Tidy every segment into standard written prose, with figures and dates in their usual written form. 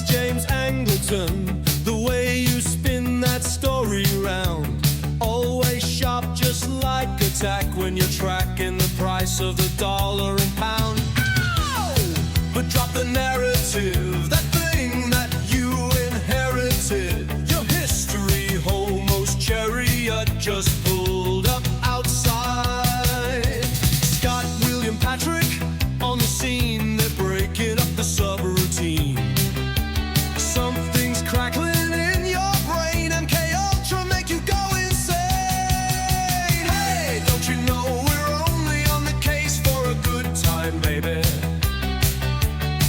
James Angleton, the way you spin that story round. Always sharp, just like a tack when you're tracking the price of the dollar and pound. But drop the narrative, that thing that you inherited. Your history homos chariot just pulled up outside. Scott, William, Patrick on the scene, they're breaking up the subroutine. Something's crackling in your brain, MK Ultra make you go insane. Hey, don't you know we're only on the case for a good time, baby?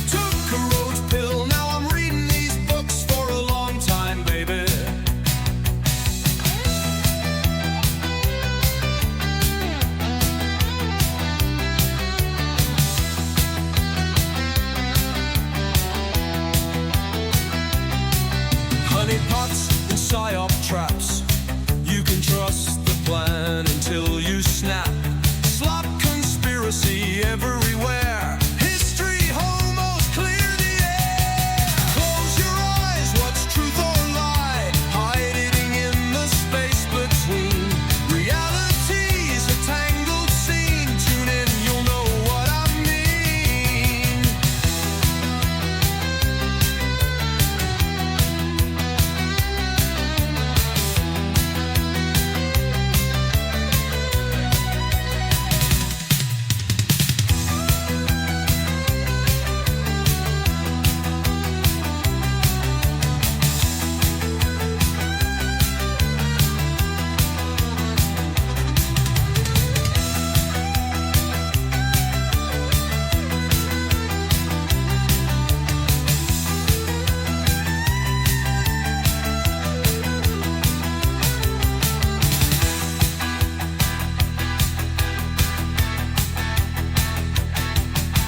Took a rose pill, now I'm reading these books for a long time, baby. Honey pots and psyop traps, you can trust the plan until you snap. Slop conspiracy everywhere. History homos clear the air. Close your eyes, what's truth or lie? Hiding in the space between. Reality's a tangled scene. Tune in, you'll know what I mean.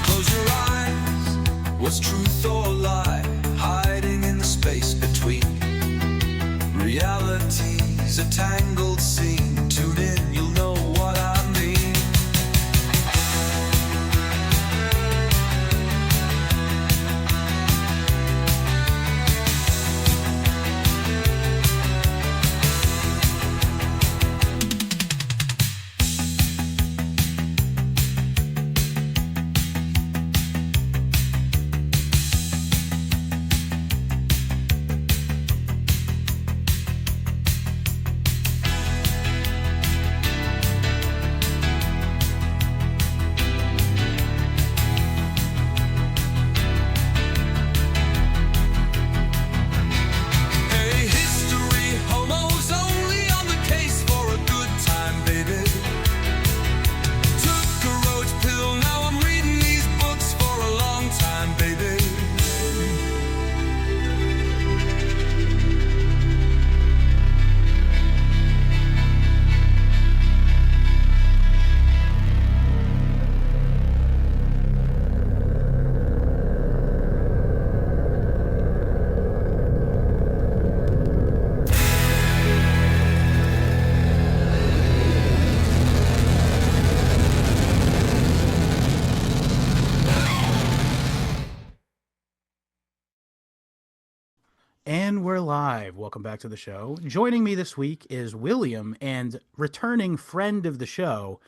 Close your eyes, what's truth or lie? Hiding in the space between. Reality's a tangled scene. Tune in, you'll know what I mean. Hey, history homos only on the case for a good time, baby. Took a roach pill, now I'm reading these books for a long time, baby. And we're live. Welcome back to the show. Joining me this week is William and returning friend of the show,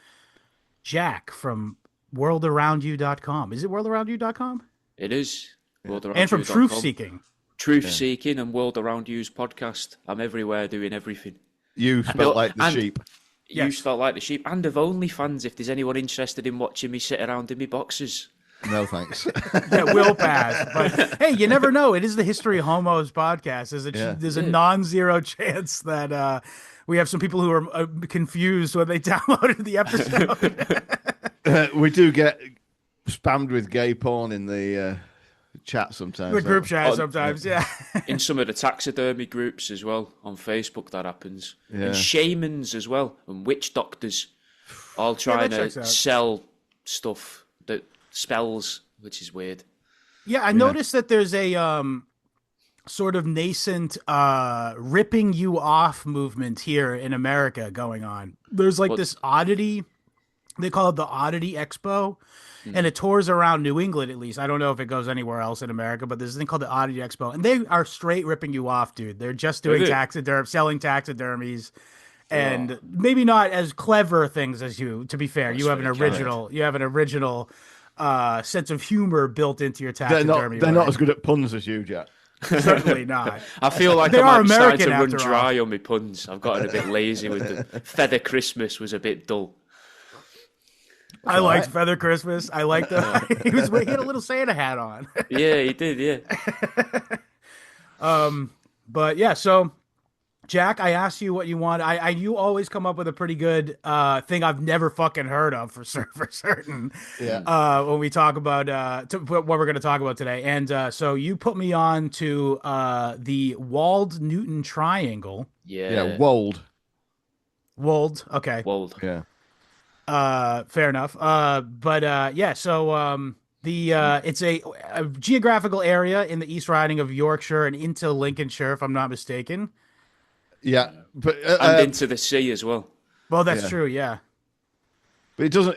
Jack from worldaroundewe.com. Is it worldaroundewe.com? It is. And from Truth Seeking. Truth Seeking and World Around You's podcast. I'm everywhere doing everything. You spelt like the sheep. You Yes. spelt like the sheep. And of OnlyFans, if there's anyone interested in watching me sit around in my boxes. No, thanks. That will pass. But hey, you never know. It is the History Homos podcast. There's a non-zero chance that we have some people who are confused when they downloaded the episode. We do get spammed with gay porn in the chat sometimes. The group chat sometimes, yeah. In some of the taxidermy groups as well on Facebook, that happens. Yeah. And shamans as well, and witch doctors, all trying that checks to out. sell stuff that spells, which is weird. Yeah, I noticed that there's a sort of nascent ripping you off movement here in America going on. There's like this oddity They call it the Oddity Expo, and it tours around New England at least. I don't know if it goes anywhere else in America, but there's a thing called the Oddity Expo, and they are straight ripping you off, dude. They're just doing selling taxidermies, and maybe not as clever things as you. To be fair, you have an original sense of humor built into your taxidermy. They're not as good at puns as you, Jack. Certainly not. I feel like They I are might start American to run after all. dry on my puns. I've gotten a bit lazy with them. Feather Christmas was a bit dull. I liked Feather Christmas. I liked the he had a little Santa hat on. Yeah, he did. Yeah. But yeah, so Jack, I asked you what you want. You always come up with a pretty good thing I've never fucking heard of for certain. Yeah. When we talk about what we're going to talk about today, and so you put me on to the Wold Newton Triangle. Yeah. Wold. Okay. Wold. Yeah. Fair enough. Yeah. So it's a geographical area in the East Riding of Yorkshire and into Lincolnshire, if I'm not mistaken. Yeah, but And into the sea as well. Well, that's true. Yeah. But it doesn't.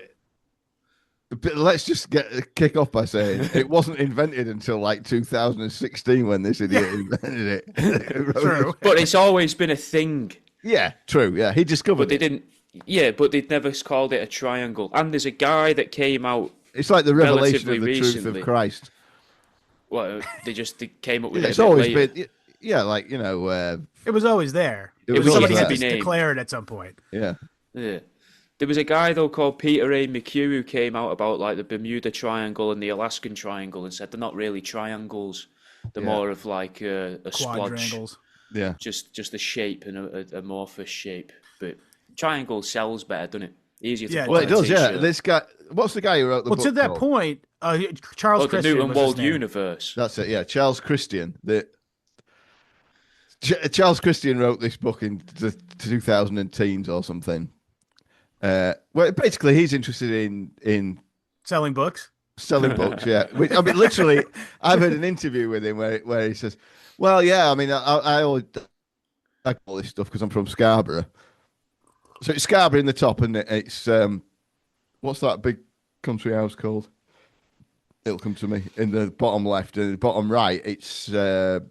But let's just kick off by saying it wasn't invented until like 2016 when this idiot invented it. True. But it's always been a thing. Yeah, true. Yeah, he discovered But they didn't. Yeah, but they'd never called it a triangle. And there's a guy that came out. It's like the revelation relatively of the truth recently. of Christ. Well, they came up with Yeah, it. it's a bit always later. been. Yeah, like It was always there. It was Somebody always had there. to Named. declare it at some point. Yeah. Yeah. There was a guy though called Peter A. McHugh who came out about like the Bermuda Triangle and the Alaskan Triangle and said they're not really triangles. They're more of like a splodge. Quadrangles. Yeah. Just a shape and a amorphous shape. But triangle sells better, doesn't it? Easier to Yeah, put Well, on it a does. Yeah. t-shirt. This guy. What's the guy who wrote the book? To that called? point, Charles The Christian Newton was his World name. Universe. That's it. Yeah, Charles Christian. Charles Christian wrote this book in the 2000 teens or something. Well, basically, he's interested in Selling books. selling books. Yeah, I mean, literally, I've heard an interview with him where he says, "Well, yeah, I mean, I always like all this stuff because I'm from Scarborough. So it's Scarborough in the top, and it's what's that big country house called? It'll come to me in the bottom left and the bottom right. It's Burton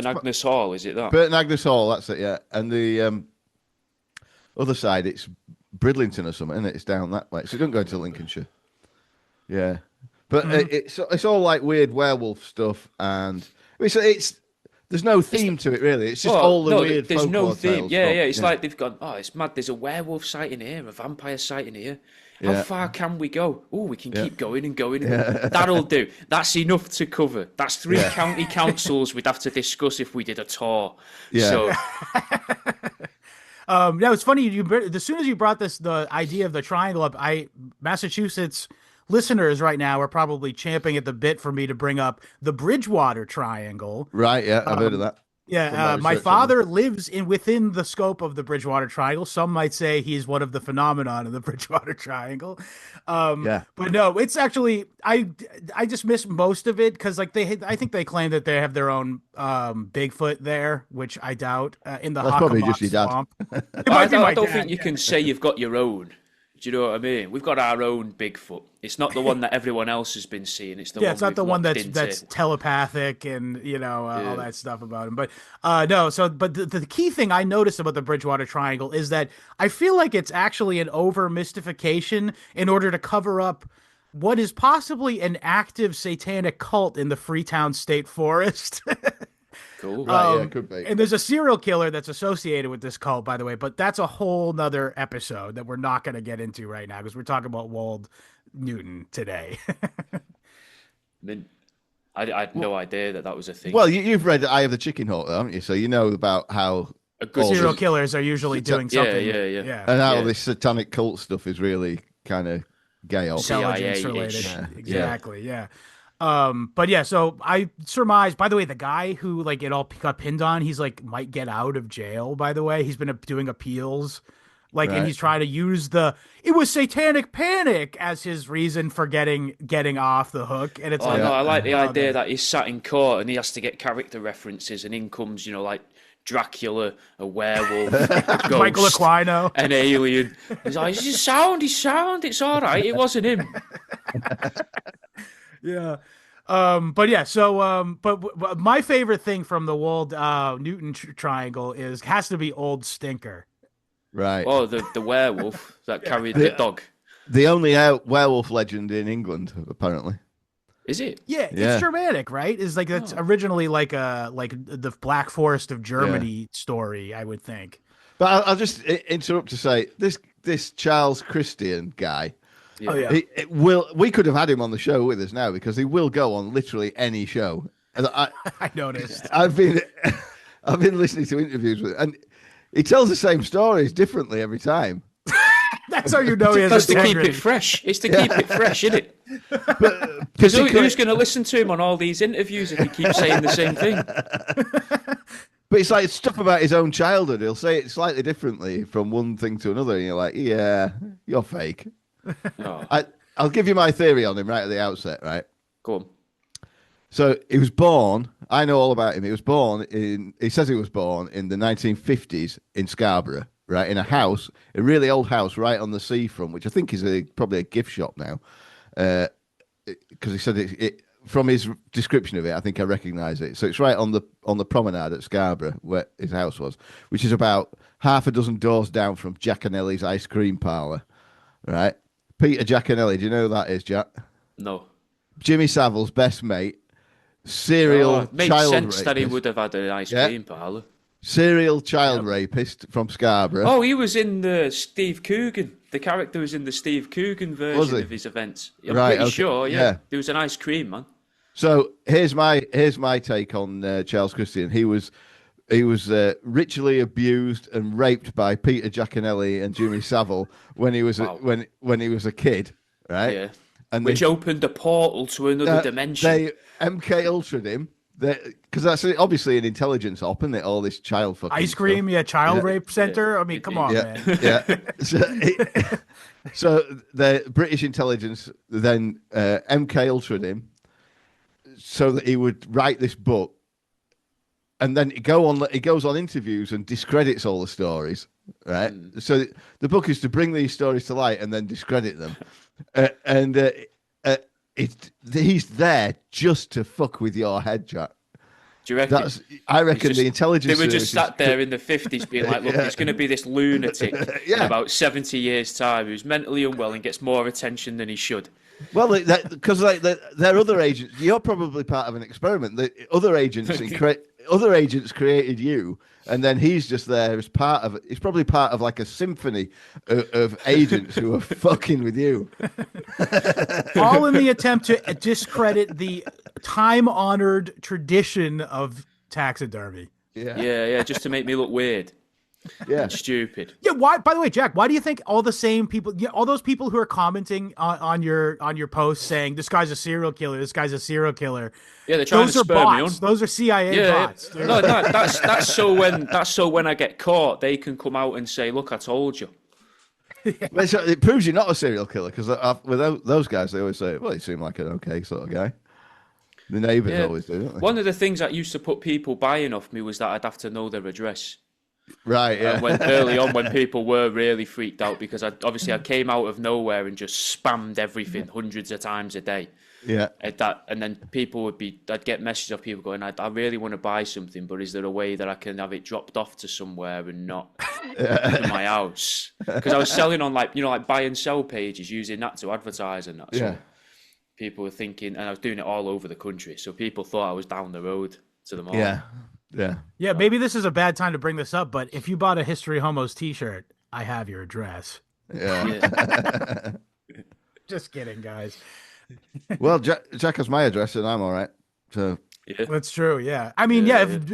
Agnes Hall, is it that? Burton Agnes Hall. That's it. Yeah, and the other side, it's Bridlington or something, isn't it? It's down that way. So it doesn't go into Lincolnshire. Yeah, but it's all like weird werewolf stuff, and it's there's no theme to it really. It's just all the weird. There's no folklore theme. tales, Yeah, but, yeah. It's like they've gone. Oh, it's mad. There's a werewolf sighting here, a vampire sighting here. How Yeah. far can we go? Oh, we can keep going and going. That'll do. That's enough to cover. That's 3 county councils we'd have to discuss if we did a tour. Yeah. So Now it's funny. As soon as you brought the idea of the triangle up, Massachusetts listeners right now are probably champing at the bit for me to bring up the Bridgewater Triangle. Right. Yeah, I've heard of that. Yeah, my father lives within the scope of the Bridgewater Triangle. Some might say he's one of the phenomenon of the Bridgewater Triangle. Yeah. But no, it's actually I just miss most of it because like I think they claim that they have their own Bigfoot there, which I doubt in the That's probably Hockomock just your dad. Swamp. It I might be my don't dad, think you can say you've got your own. Do you know what I mean? We've got our own Bigfoot. It's not the one that everyone else has been seeing. It's the one. It's not we've the one locked that's into. telepathic and all that stuff about him. But no. So, but the key thing I noticed about the Bridgewater Triangle is that I feel like it's actually an over mystification in order to cover up what is possibly an active satanic cult in the Freetown State Forest. Cool. Right. Yeah, could be. And there's a serial killer that's associated with this cult, by the way, but that's a whole nother episode that we're not going to get into right now because we're talking about Wold Newton today. I mean, I had no idea that was a thing. Well, you've read Eye of the Chicken Hawk, haven't you? So you know about how a good Serial killers are usually doing something. Yeah. and how this satanic cult stuff is really kind of gay. Intelligence CIA-ish. related. Yeah. Exactly. Yeah. But yeah, so I surmise, by the way, the guy who like it all got pinned on, he's like might get out of jail, by the way. He's been doing appeals. Like, and he's trying to use it was satanic panic as his reason for getting off the hook. And it's I like the idea that he's sat in court and he has to get character references and in comes, like Dracula, a werewolf, a ghost, Michael Aquino, an alien. He's like, he's sound, it's all right. It wasn't him. Yeah. But yeah, so but my favorite thing from the Wold Newton Triangle has to be Old Stinker. Right. Oh, the werewolf that carried the dog. The only werewolf legend in England, apparently. Is it? Yeah, it's Germanic, right? It's like that's originally like the Black Forest of Germany story, I would think. But I'll just interrupt to say this Charles Christian guy. Yeah. Oh yeah. We could have had him on the show with us now because he will go on literally any show. And I noticed. I've been listening to interviews with him, and he tells the same stories differently every time. That's how you know he has That's to keep integrity. it fresh. It's to keep it fresh, isn't it? Because who's going to listen to him on all these interviews if he keeps saying the same thing? But it's like stuff about his own childhood. He'll say it slightly differently from one thing to another, and you're like, yeah, you're fake. Oh. I'll give you my theory on him right at the outset, right? Go on. So he was born, I know all about him. He says he was born in the 1950s in Scarborough, right? In a really old house right on the seafront, which I think is probably a gift shop now. Because he said it from his description of it, I think I recognise it. So it's right on the promenade at Scarborough where his house was, which is about half a dozen doors down from Giaconelli's ice cream parlour, right? Peter Giaconelli, do you know who that is, Jack? No. Jimmy Savile's best mate, serial Makes child sense rapist. that he would have had an ice cream parlour. Serial child rapist from Scarborough. Oh, he was in the Steve Coogan. The character was in the Steve Coogan version of his events. I'm pretty sure, yeah. There was an ice cream, man. So here's my take on Charles Christian. He was ritually abused and raped by Peter Giaconelli and Jimmy Savile when he was when he was a kid, right? Yeah. And which opened a portal to another dimension. They MK Ultra'd him. Because that's obviously an intelligence op, isn't it? All this child fucking ice cream, stuff. Child rape center. I mean, come on, man. Yeah. So the British intelligence then MK Ultra'd him so that he would write this book, and then he goes on interviews and discredits all the stories, right? So the book is to bring these stories to light and then discredit them, he's there just to fuck with your head, Jack. Do you reckon? I reckon the intelligence. They were just sat there in the 50s being like, look, there's going to be this lunatic in about 70 years' time who's mentally unwell and gets more attention than he should. Well, because they're other agents. You're probably part of an experiment. The other agents created you, and then he's just there as part of it. He's probably part of like a symphony of agents who are fucking with you. All in the attempt to discredit the time-honored tradition of taxidermy. Yeah, just to make me look weird. Yeah, and stupid. Yeah. Why? By the way, Jack, why do you think all the same people, all those people who are commenting on your posts saying this guy's a serial killer, this guy's a serial killer? Yeah, they're trying those to are spur bots. me on. Those are CIA bots. No, that's so when I get caught, they can come out and say, "Look, I told you." It proves you're not a serial killer because with those guys, they always say, "Well, you seem like an okay sort of guy." The neighbours always do, don't they? One of the things that used to put people buying off me was that I'd have to know their address. Right, yeah. Early on, when people were really freaked out because I came out of nowhere and just spammed everything hundreds of times a day. Yeah. And then I'd get messages of people going, I really want to buy something, but is there a way that I can have it dropped off to somewhere and not to my house? Because I was selling on like buy and sell pages, using that to advertise and that. So people were thinking, and I was doing it all over the country, so people thought I was down the road to them all. Yeah, maybe this is a bad time to bring this up, but if you bought a History Homos t-shirt, I have your address. Yeah. Just kidding, guys. Well, Jack has my address and I'm all right. So that's true. Yeah. I mean,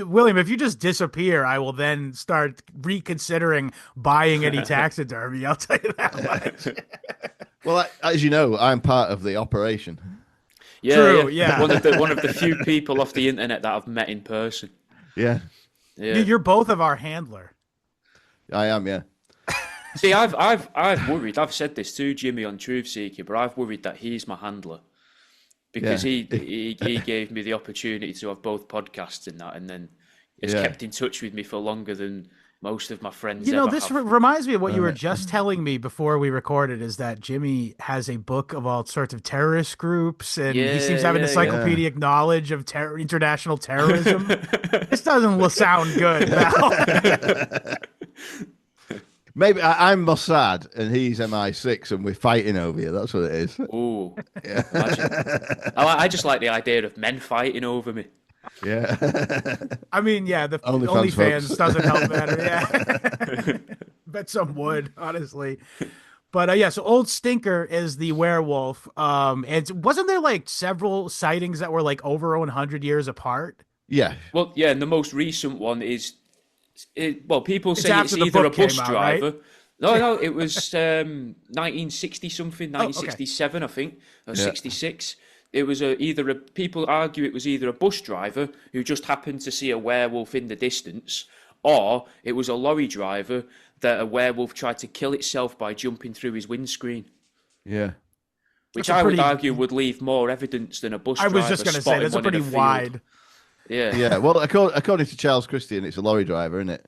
William, if you just disappear, I will then start reconsidering buying any taxidermy. I'll tell you that much. Well, as you know, I'm part of the operation. Yeah, true, yeah. One of the few people off the internet that I've met in person. Yeah. You're both of our handler. I am, yeah. See, I've worried. I've said this to Jimmy on Truth Seeker, but I've worried that he's my handler because he gave me the opportunity to have both podcasts in that, and then has kept in touch with me for longer than most of my friends. This reminds me of what you were just telling me before we recorded, is that Jimmy has a book of all sorts of terrorist groups, and he seems to have an encyclopedic knowledge of international terrorism. This doesn't sound good, Val. Maybe I'm Mossad and he's MI6 and we're fighting over you. That's what it is. Ooh. Yeah. I just like the idea of men fighting over me. Yeah. I mean, the OnlyFans doesn't help that. Yeah. Bet some would, honestly. But so Old Stinker is the werewolf. And wasn't there like several sightings that were like over 100 years apart? Yeah. Well, yeah, and the most recent one is, people say it's after the either a book came bus out, driver. right? No, it was 1960 something, 1967, I think, or 66. It was people argue it was either a bus driver who just happened to see a werewolf in the distance, or it was a lorry driver that a werewolf tried to kill itself by jumping through his windscreen. Yeah. Which I would argue would leave more evidence than a bus driver. I was just going to say, that's a pretty wide. Yeah. Yeah. Well, according to Charles Christian, it's a lorry driver, isn't it?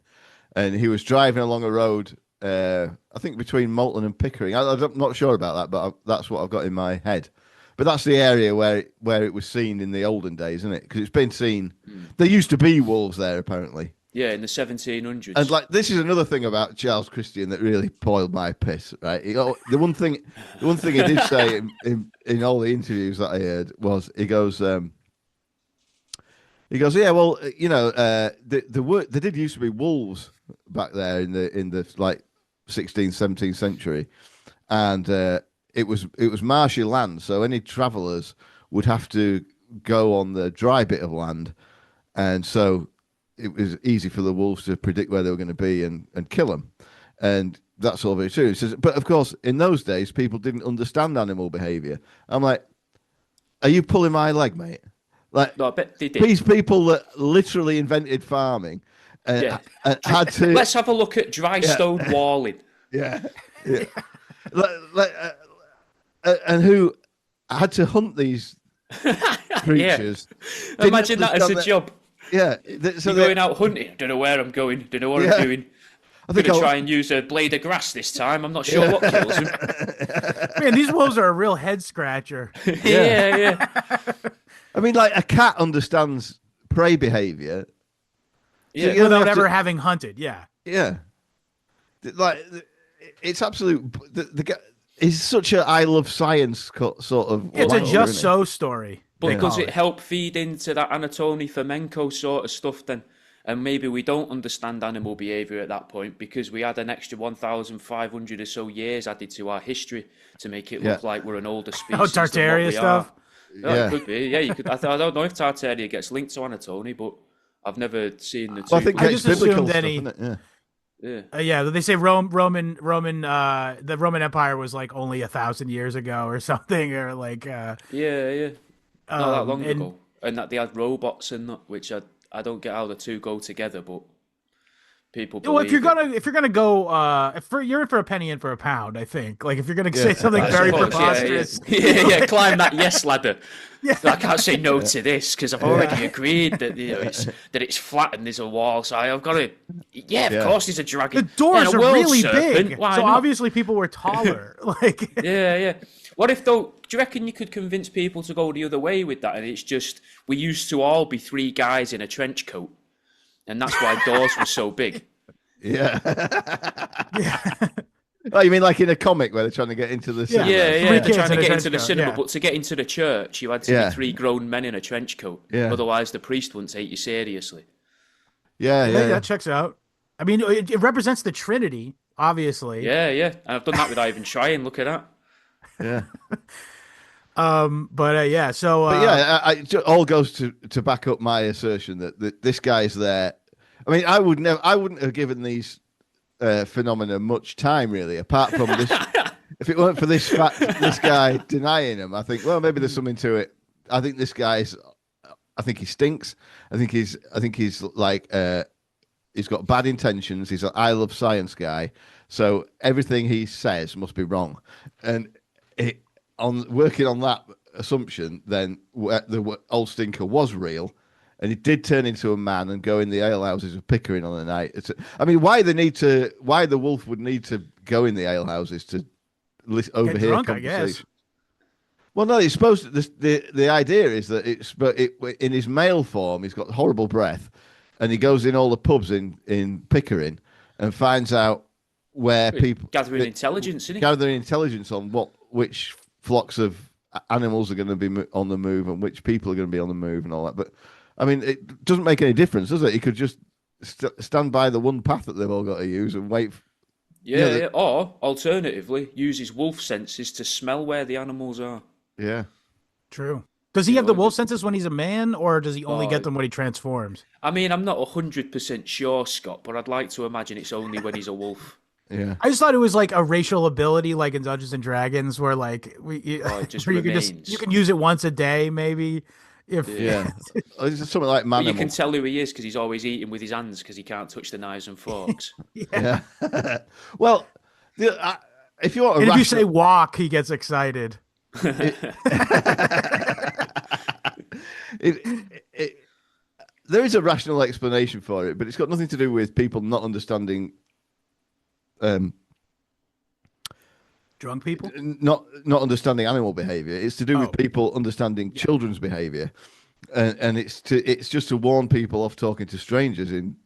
And he was driving along a road, I think between Moulton and Pickering. I'm not sure about that, but that's what I've got in my head. But that's the area where it was seen in the olden days, isn't it? Because it's been seen. There used to be wolves there, apparently. Yeah, in the 1700s. And like, this is another thing about Charles Christian that really boiled my piss. Right? The one thing he did say in all the interviews that I heard was he goes, yeah, well, there did used to be wolves back there in the like 16th, 17th century, and it was marshy land, so any travellers would have to go on the dry bit of land, and so it was easy for the wolves to predict where they were going to be and kill them, and that's all very true. He says, but of course, in those days, people didn't understand animal behaviour. I'm like, are you pulling my leg, mate? Like, no, I bet they did. These people that literally invented farming and had to. Let's have a look at dry stone walling. Yeah. And who had to hunt these creatures. Yeah. Imagine that as a job. Yeah. So you're going out hunting. Don't know where I'm going. Don't know what I'm doing. I'm going to try and use a blade of grass this time. I'm not sure what kills him. Man, these wolves are a real head scratcher. Yeah. I mean, like, a cat understands prey behavior. Yeah, so without ever having hunted. Yeah. Yeah. Like, it's absolute. It's such a I love science sort of. It's a just so story. But because it helped feed into that Anatoly Fomenko sort of stuff, then. And maybe we don't understand animal behaviour at that point because we had an extra 1,500 or so years added to our history to make it look like we're an older species. Oh, Tartaria stuff? No, it could be. Yeah, you could. I don't know if Tartaria gets linked to Anatoly, but I've never seen the two. Well, I think just assumed stuff, any. Yeah, they say the Roman Empire was like only 1,000 years ago or something, or like. Not that long ago, and that they had robots and that, which I don't get how the two go together, but people. Well, if you're gonna go, you're in for a penny, in for a pound. I think, like, if you're gonna say something very preposterous, climb that yes ladder. Yeah. I can't say no to this because I've already agreed that it's flat and there's a wall, so I've got to. Yeah, of course, there's a dragon. The doors are really big, so not? Obviously people were taller. Like, yeah. What if though? Do you reckon you could convince people to go the other way with that? And it's just we used to all be three guys in a trench coat, and that's why doors were so big. Yeah. Oh, you mean like in a comic where they're trying to get into the cinema? Yeah. They're trying to get into the cinema, but to get into the church, you had to be three grown men in a trench coat. Yeah. Otherwise, the priest wouldn't take you seriously. Yeah. That checks out. I mean, it represents the Trinity, obviously. Yeah. And I've done that without even trying. Look at that. Yeah. It all goes to back up my assertion that this guy's there. I mean, I wouldn't have given these phenomena much time, really, apart from this. If it weren't for this fact, this guy denying them, I think, well, maybe there's something to it. I think this guy's. I think he stinks. I think he's like he's got bad intentions. He's an I love science guy, so everything he says must be wrong. And on working on that assumption, then the old stinker was real, and he did turn into a man and go in the alehouses of Pickering on a night. I mean, why the wolf would need to go in the alehouses to overhear drunk, conversation? I guess. Well, no, it's supposed to. The idea is that in his male form, he's got horrible breath, and he goes in all the pubs in Pickering and finds out where people gathering intelligence, isn't it? Gathering intelligence on which flocks of animals are going to be on the move and which people are going to be on the move and all that. But I mean, it doesn't make any difference, does it? He could just stand by the one path that they've all got to use and wait. Yeah. Or alternatively, use his wolf senses to smell where the animals are. Yeah, true. Does he have the wolf senses when he's a man, or does he only get them when he transforms? I mean, I'm not 100% sure, Scott, but I'd like to imagine it's only when he's a wolf. Yeah. I just thought it was like a racial ability, like in Dungeons and Dragons, where like it just where remains. you can use it once a day, maybe. It's something like Manimal. You can tell who he is because he's always eating with his hands because he can't touch the knives and forks. Yeah. Well, if you want, if you say walk, he gets excited. There is a rational explanation for it, but it's got nothing to do with people not understanding. Drunk people not understanding animal behavior. It's to do with people understanding children's behavior, and it's just to warn people off talking to strangers in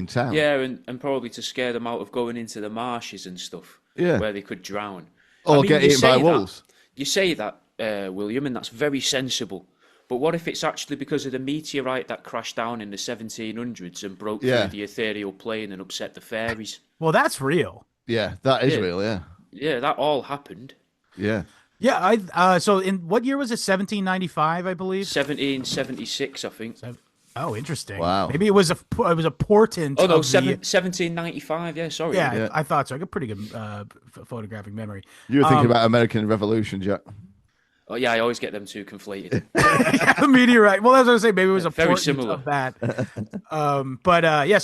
town. Yeah, and probably to scare them out of going into the marshes and stuff. Yeah, where they could drown or get eaten by wolves. You say that, William, and that's very sensible. But what if it's actually because of the meteorite that crashed down in the 1700s and broke through the ethereal plane and upset the fairies? Well, that's real. Yeah, that is real. Yeah. Yeah, that all happened. Yeah. Yeah, so in what year was it? 1795, I believe. 1776, I think. Oh, interesting. Wow. Maybe it was a portent. Oh no, 1795. Yeah, sorry. Yeah, I thought so. I got pretty good photographic memory. You were thinking about American Revolution, Jack. Oh yeah, I always get them two conflated. The meteorite. Well, that's what I was saying. Maybe it was a very portent similar of that. So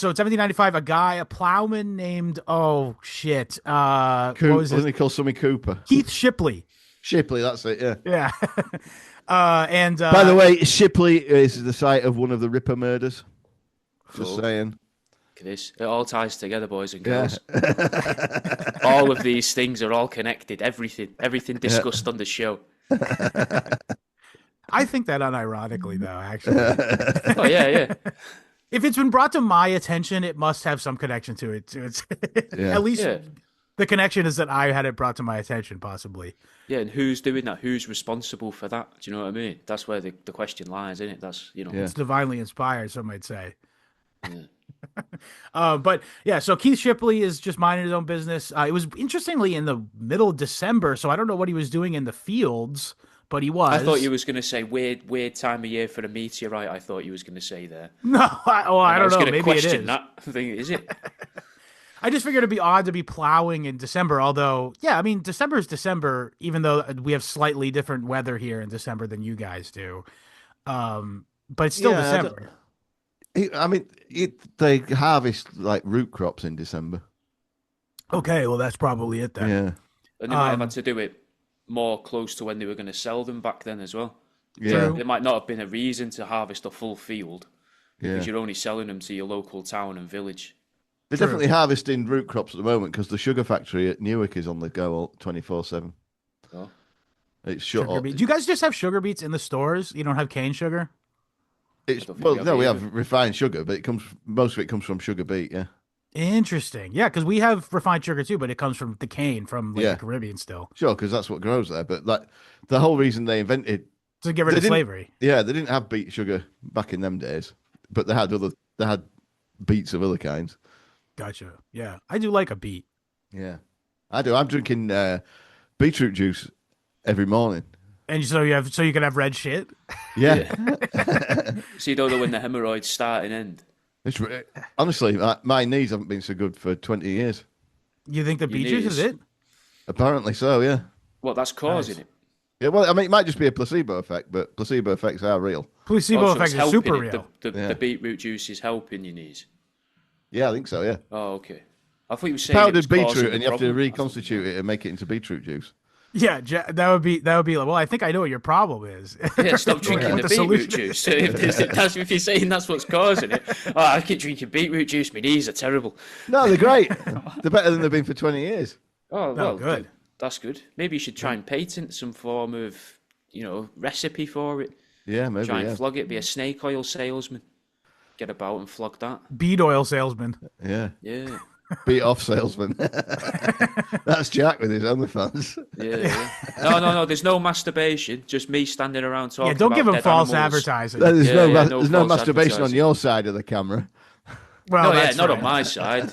1795, a guy, a plowman named what was Wasn't he called something Cooper? Keith Shipley. Shipley, that's it. Yeah. Yeah. And by the way, Shipley is the site of one of the Ripper murders. Just saying. Look at this. It all ties together, boys and girls. All of these things are all connected. Everything discussed on the show. I think that unironically, though, actually. Oh, yeah. If it's been brought to my attention, it must have some connection to it. At least the connection is that I had it brought to my attention, possibly. Yeah, and who's doing that? Who's responsible for that? Do you know what I mean? That's where the question lies, isn't it? That's, It's divinely inspired, some might say. Yeah. So Keith Shipley is just minding his own business. It was interestingly in the middle of December, so I don't know what he was doing in the fields, but he was. I thought you was going to say weird time of year for a meteorite. I thought you was going to say there. No, I don't know. Maybe it is. That thing, is it? I just figured it'd be odd to be plowing in December. Although, yeah, I mean, December is December, even though we have slightly different weather here in December than you guys do. But it's still December. I mean, they harvest like root crops in December. Okay, well, that's probably it then. Yeah. And they might have had to do it more close to when they were going to sell them back then as well. Yeah. There might not have been a reason to harvest a full field because you're only selling them to your local town and village. They're definitely harvesting root crops at the moment because the sugar factory at Newark is on the go 24/7. Oh. It's shut up. Do you guys just have sugar beets in the stores? You don't have cane sugar? We have refined sugar, but most of it comes from sugar beet. Yeah. Interesting. Yeah, because we have refined sugar too, but it comes from the cane from the Caribbean still. Sure, because that's what grows there. But like the whole reason they invented to get rid of slavery. Yeah, they didn't have beet sugar back in them days, but they had beets of other kinds. Gotcha. Yeah, I do like a beet. Yeah, I do. I'm drinking beetroot juice every morning. And so you can have red shit. Yeah. So you don't know when the hemorrhoids start and end. Honestly, my knees haven't been so good for 20 years. You think the beet juice is it? Apparently so. Yeah. Well, that's causing it. Yeah. Well, I mean, it might just be a placebo effect, but placebo effects are real. Placebo effects are super real. The beetroot juice is helping your knees. Yeah, I think so. Yeah. Oh, okay. I thought you were saying powdered beetroot, and you have to reconstitute it and make it into beetroot juice. Yeah, that would be like, well, I think I know what your problem is. Yeah, stop drinking What the solution beetroot juice. If you're saying that's what's causing it. Oh, I keep drinking beetroot juice. My knees are terrible. No, they're great. They're better than they've been for 20 years. Oh, well, good. That's good. Maybe you should try and patent some form of, recipe for it. Yeah, maybe. Try and flog it. Be a snake oil salesman. Get about and flog that. Bead oil salesman. Yeah. Yeah. Beat off salesman. That's Jack with his OnlyFans. Yeah. No. There's no masturbation. Just me standing around talking. Yeah, don't give him dead false animals. advertising. There's no false masturbation on advertising. your side of the camera. Well, No, that's not right. on my side.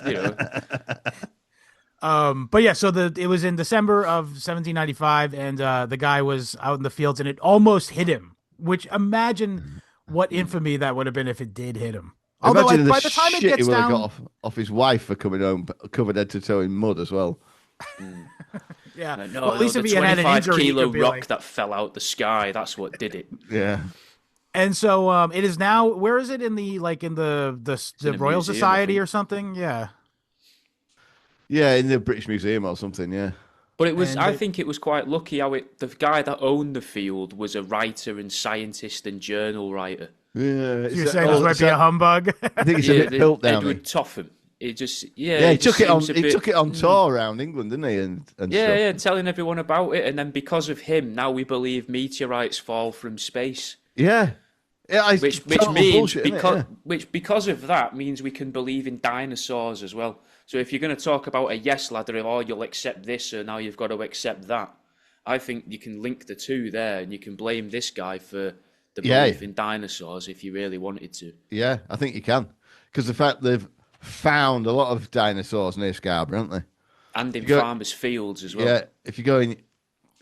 But yeah, so it was in December of 1795, and the guy was out in the fields, and it almost hit him. Which, imagine what infamy that would have been if it did hit him. Although Imagine by the time it shit gets he would have down, got off his wife for coming home covered head to toe in mud as well. yeah. No, well, at least the if he had an 25 injury, he kilo could be rock like... that fell out the sky. That's what did it. Yeah. And so it is now. Where is it in the in the a Royal museum, Society I think. or something? Yeah. Yeah, in the British Museum or something, yeah. But it was. And I think it was quite lucky how the guy that owned the field was a writer and scientist and journal writer. Yeah. You're saying this might be a humbug? I think it's a bit built down. Edward Topham. It just Yeah, he just took it on. seems a He bit- took it on tour around England, didn't he? And Yeah, stuff. yeah, telling everyone about it, and then because of him, now we believe meteorites fall from space. Yeah. Yeah, Which total means bullshit, isn't it? because of that means we can believe in dinosaurs as well. So if you're going to talk about a yes ladder of you'll accept this, or now you've got to accept that, I think you can link the two there, and you can blame this guy for the belief in dinosaurs if you really wanted to. Yeah, I think you can, because the fact they've found a lot of dinosaurs near Scarborough, haven't they? And in go- farmers' fields as well. Yeah, if you go in,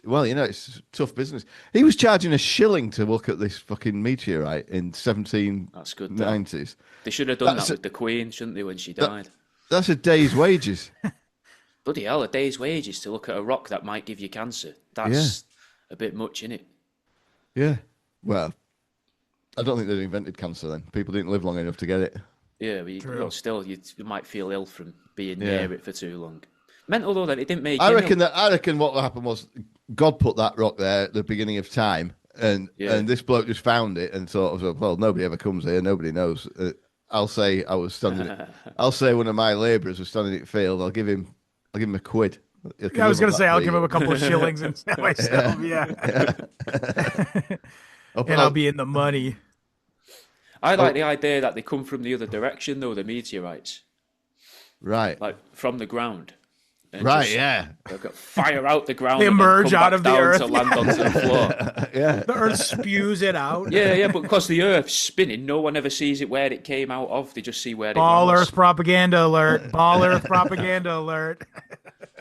well, it's tough business. He was charging $1 to look at this fucking meteorite in That's good. Though. 1790s. They should have done That's that with the Queen, shouldn't they, when she died? That's a day's wages. Bloody hell, a day's wages to look at a rock that might give you cancer. That's a bit much, innit? Yeah. Well, I don't think they invented cancer then. People didn't live long enough to get it. Yeah, but still, you might feel ill from being Yeah. near it for too long. Mental though that it didn't make. I reckon what happened was God put that rock there at the beginning of time, and this bloke just found it and thought, well, nobody ever comes here, nobody knows. I'll say I was standing. I'll say one of my labourers was standing at the field. I'll give him $1. Yeah, I was going to say I'll give him a couple of shillings and myself. Yeah. And I'll be in the money. I like the idea that they come from the other direction, though, the meteorites, right, like from the ground. And right, just, yeah, fire out the ground. They and then emerge come out back of the down earth. to land onto the floor. yeah. The earth spews it out. Yeah, but because the Earth's spinning, no one ever sees it where it came out of. They just see where Ball it was. Earth propaganda alert. Ball Earth propaganda alert.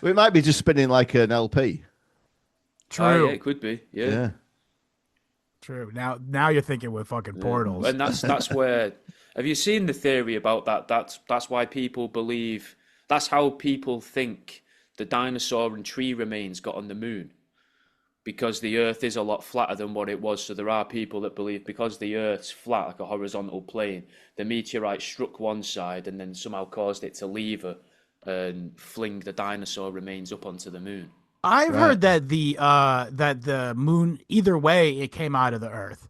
Well, it might be just spinning like an LP. True. Yeah, it could be. Yeah. True. Now you're thinking with fucking portals. And that's where. Have you seen the theory about that? That's why people believe. That's how people think the dinosaur and tree remains got on the moon, because the Earth is a lot flatter than what it was. So there are people that believe because the Earth's flat, like a horizontal plane, the meteorite struck one side and then somehow caused it to lever and fling the dinosaur remains up onto the moon. I've heard that the moon, either way, it came out of the Earth,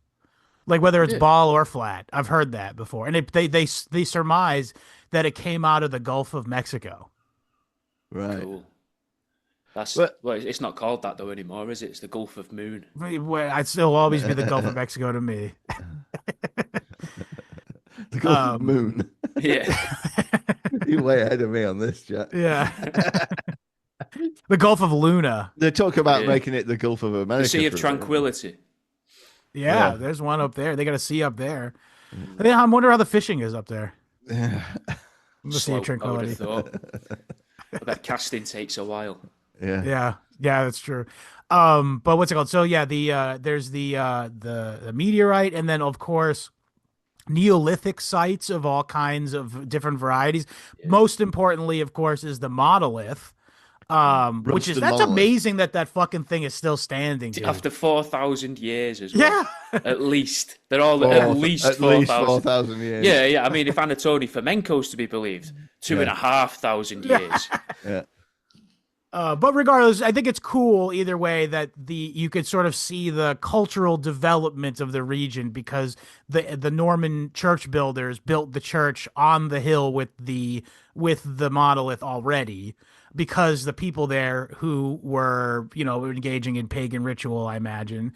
like whether it's ball or flat. I've heard that before, and they surmise that it came out of the Gulf of Mexico. Right. Cool. That's But- well, it's not called that though anymore, is it? It's the Gulf of Moon. Well, I'd still always be the Gulf of Mexico to me. The Golden Moon. Yeah. You're way ahead of me on this, Jack. Yeah. The Gulf of Luna. They talk about Yeah. making it the Gulf of America. The Sea of for- Tranquility. Yeah, Yeah. there's one up there. They got a sea up there. I wonder how the fishing is up there. Yeah. The Sea of Slow, I would Tranquility. have thought. I bet casting takes a while. Yeah. Yeah, that's true. But what's it called? So yeah, there's the meteorite, and then of course Neolithic sites of all kinds of different varieties. Most importantly, of course, is the monolith. Which is Roasted that's monolith. amazing that fucking thing is still standing. Dude. After 4,000 years as well. Yeah. At least. They're all at least 4,000. years. Yeah. I mean, if Anatoly Fomenko's to be believed, 2,500 years. Yeah. But regardless, I think it's cool either way that you could sort of see the cultural development of the region because the Norman church builders built the church on the hill with the monolith already because the people there who were, engaging in pagan ritual, I imagine,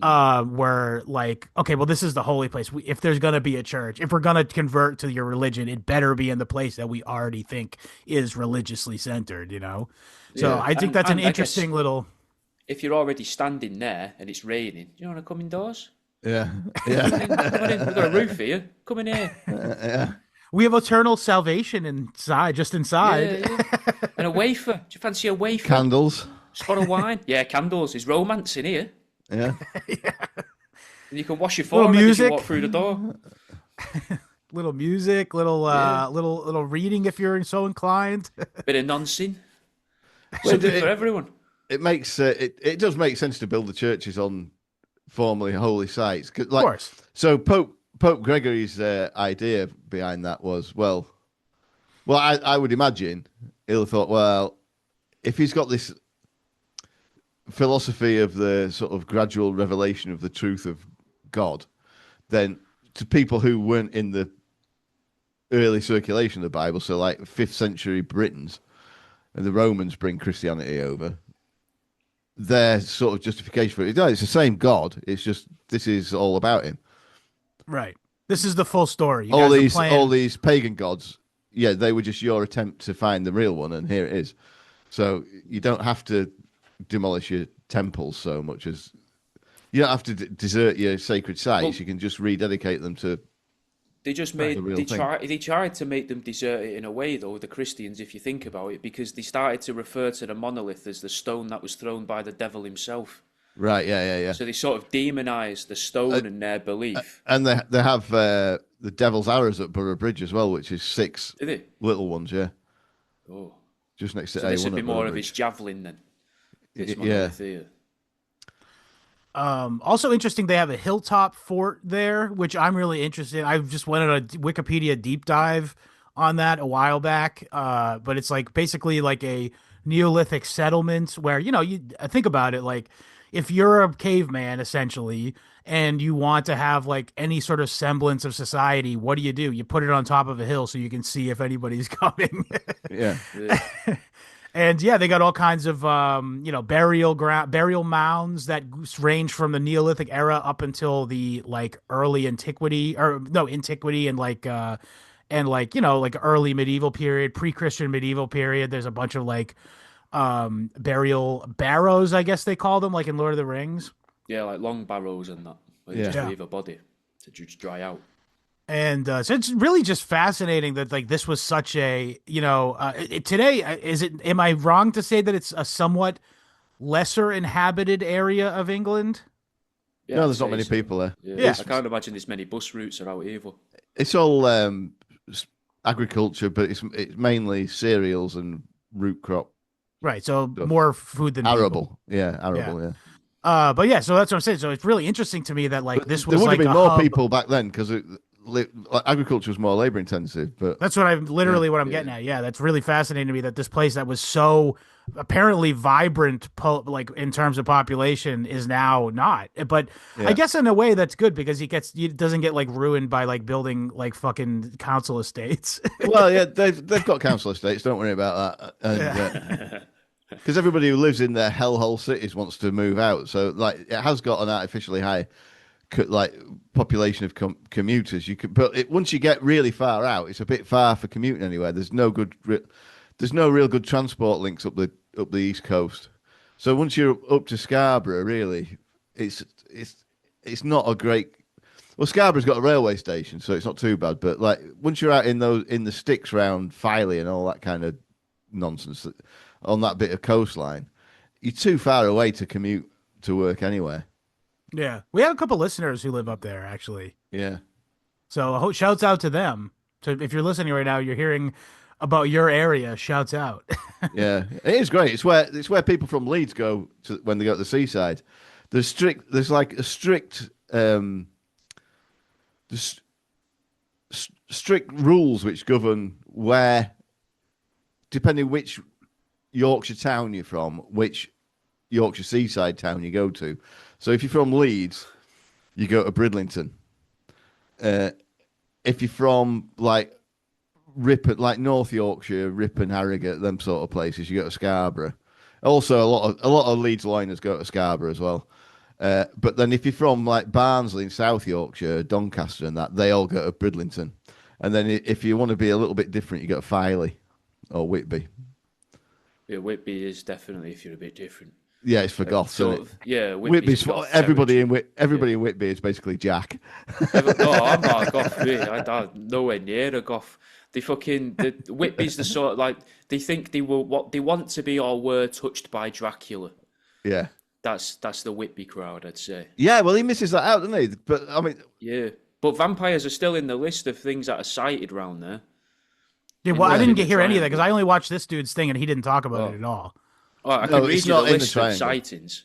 were like, okay, well, this is the holy place. If there's going to be a church, if we're going to convert to your religion, it better be in the place that we already think is religiously centered, So Yeah. I think that's an And I guess interesting little. if you're already standing there and it's raining, do you want to come indoors? Yeah, Come on yeah, in, come on in. We've got a roof here. Come in here. yeah. We have eternal salvation inside, just inside. Yeah, yeah. And a wafer. Do you fancy a wafer? Candles. Spot of wine. Yeah, candles. There's romance in here. Yeah. And you can wash your Little forehead as you music. walk through the door. Little music, little Yeah. little reading if you're so inclined. Bit of nonsense. Well, Something for everyone. It makes it does make sense to build the churches on formerly holy sites. Of course. So Pope Gregory's idea behind that was I would imagine he'll have thought, well, if he's got this philosophy of the sort of gradual revelation of the truth of God, then to people who weren't in the early circulation of the Bible, so like 5th century Britons, and the Romans bring Christianity over, their sort of justification for it, no, it's the same God, it's just this is all about him. Right. This is the full story. All these pagan gods, yeah, they were just your attempt to find the real one, and here it is. So you don't have to demolish your temples so much as you don't have to desert your sacred sites. Well, you can just rededicate them to. They just the real thing. they tried to make them desert it in a way, though, the Christians, if you think about it, because they started to refer to the monolith as the stone that was thrown by the devil himself. Right, yeah. So they sort of demonized the stone and their belief. And they have the devil's arrows at Borough Bridge as well, which is 6 Did they? little ones, yeah. Oh. Just next to So A1 this would be at more Borough of Bridge. his javelin then. This Yeah. monolith here. Also interesting, they have a hilltop fort there, which I'm really interested in. I just went on a Wikipedia deep dive on that a while back. But it's like basically like a Neolithic settlement where, you think about it, like if you're a caveman essentially and you want to have like any sort of semblance of society, what do? You put it on top of a hill so you can see if anybody's coming. Yeah. And yeah, they got all kinds of burial mounds that range from the Neolithic era up until the like early antiquity and like early medieval period, pre-Christian medieval period. There's a bunch of like burial barrows, I guess they call them, like in Lord of the Rings. Yeah, like long barrows and that. Where you just leave a body to just dry out. And so it's really just fascinating that like this was such a today am I wrong to say that it's a somewhat lesser inhabited area of England? Yeah, No, there's not many people there. Yeah. I can't imagine there's many bus routes are out either. It's all agriculture, but it's mainly cereals and root crop. Right, so more food than Arable. Yeah, arable, yeah. But yeah, so that's what I'm saying. So it's really interesting to me that like this was there would like have been a more hub. people back then because agriculture was more labor intensive. But That's what I'm literally what I'm getting at. Yeah, that's really fascinating to me that this place that was so apparently vibrant, like in terms of population, is now not. But I guess in a way that's good because he doesn't get like ruined by like building like fucking council estates. well, yeah, they've got council estates. Don't worry about that. Because everybody who lives in their hellhole cities wants to move out, so like it has got an artificially high population of commuters. But once you get really far out, it's a bit far for commuting anywhere. There's no real good transport links up the east coast. So once you're up to Scarborough, really, it's not a great. Well, Scarborough's got a railway station, so it's not too bad. But like once you're out in the sticks round Filey and all that kind of nonsense on that bit of coastline, you're too far away to commute to work anywhere. Yeah, we have a couple listeners who live up there actually. Yeah. So shouts out to them. So if you're listening right now, you're hearing about your area. Shouts out. Yeah, it is great. It's where people from Leeds go to when they go to the seaside. There's strict rules which govern where, depending which Yorkshire town you're from, which Yorkshire seaside town you go to. So if you're from Leeds, you go to Bridlington. If you're from like Ripon, like North Yorkshire, Ripon, Harrogate, them sort of places, you go to Scarborough. Also, a lot of Leeds liners go to Scarborough as well. But then if you're from like Barnsley in South Yorkshire, Doncaster and that, they all go to Bridlington. And then if you want to be a little bit different, you go to Filey or Whitby. Yeah, Whitby is definitely if you're a bit different. Yeah, it's for goths, isn't it? Yeah, Whitby's everybody in everybody in Whitby is basically Jack. No, I'm not a goth. Really. I'm nowhere near a goth. The Whitby's the sort of like they think they will what they want to be or were touched by Dracula. Yeah, that's the Whitby crowd, I'd say. Yeah, well, he misses that out, doesn't he? But I mean, yeah, but vampires are still in the list of things that are cited around there. Yeah, well, I didn't hear any of that because I only watched this dude's thing and he didn't talk about it at all. Oh, I can read you the list of sightings.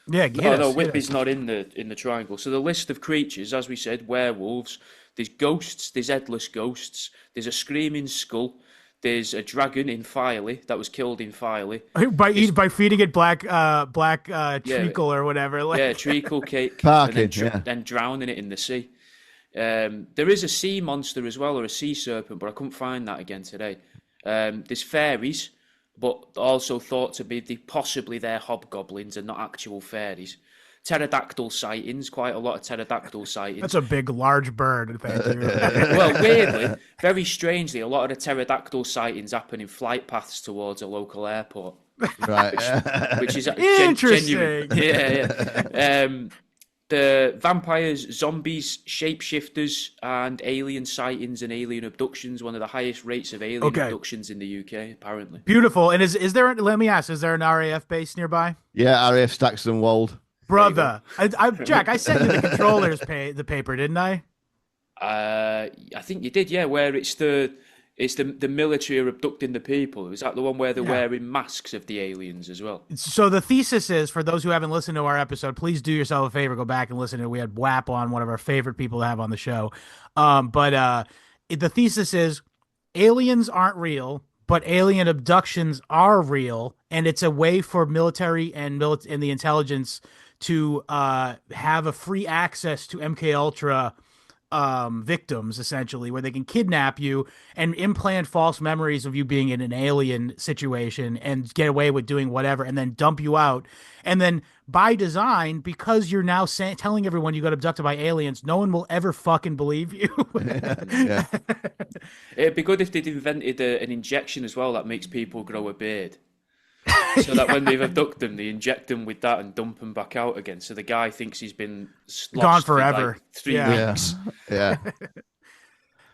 Yeah, no, Whitby's not in the triangle. So the list of creatures, as we said, werewolves. There's ghosts. There's headless ghosts. There's a screaming skull. There's a dragon in Filey that was killed in Filey by feeding it black treacle or whatever. Like, yeah, treacle cake, and drowning it in the sea. There is a sea monster as well, or a sea serpent, but I couldn't find that again today. There's fairies, but also thought to be possibly they're hobgoblins and not actual fairies. Pterodactyl sightings, quite a lot of pterodactyl sightings. That's a big, large bird. Thank you. Well, weirdly, very strangely, a lot of the pterodactyl sightings happen in flight paths towards a local airport. Right. Which is interesting. Genuine. Yeah. The vampires, zombies, shapeshifters, and alien sightings and alien abductions. One of the highest rates of alien abductions in the UK, apparently. Beautiful. And is there? Let me ask: is there an RAF base nearby? Yeah, RAF Staxton Wold. Brother, Jack, I sent you the controllers the paper, didn't I? I think you did. Yeah, where it's the military are abducting the people. Is that the one where they're wearing masks of the aliens as well? So the thesis is, for those who haven't listened to our episode, please do yourself a favor, go back and listen to it. We had WAP on, one of our favorite people to have on the show. But the thesis is aliens aren't real, but alien abductions are real, and it's a way for military and the intelligence to have a free access to MKUltra victims, essentially, where they can kidnap you and implant false memories of you being in an alien situation and get away with doing whatever and then dump you out. And then by design, because you're now telling everyone you got abducted by aliens, no one will ever fucking believe you. Yeah. It'd be good if they'd invented an injection as well that makes people grow a beard. So that when they've abducted them, they inject them with that and dump them back out again. So the guy thinks he's been gone forever. For like 3 weeks. Yeah.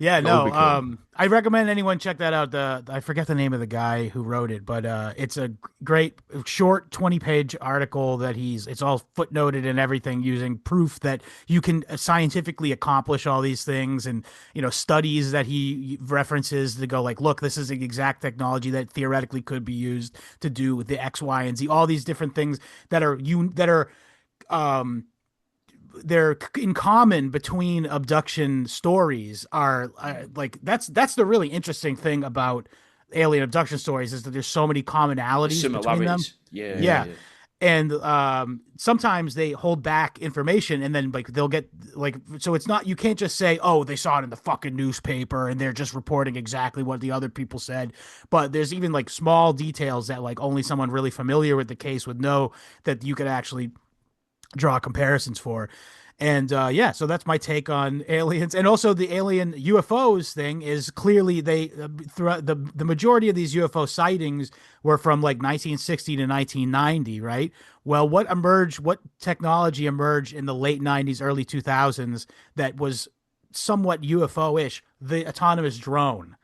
Yeah, no. I recommend anyone check that out. I forget the name of the guy who wrote it, but it's a great short 20-page article that it's all footnoted and everything, using proof that you can scientifically accomplish all these things, and studies that he references to go like, look, this is the exact technology that theoretically could be used to do the X, Y, and Z. All these different things they're in common between abduction stories are like that's the really interesting thing about alien abduction stories, is that there's so many commonalities between them. Yeah. And sometimes they hold back information, and then like they'll get like, so it's not, you can't just say, oh, they saw it in the fucking newspaper and they're just reporting exactly what the other people said. But there's even like small details that like only someone really familiar with the case would know, that you could actually draw comparisons for. And so that's my take on aliens. And also the alien UFOs thing is clearly throughout the majority of these UFO sightings were from like 1960 to 1990, right? Well, what technology emerged in the late 90s, early 2000s that was somewhat UFO-ish? The autonomous drone.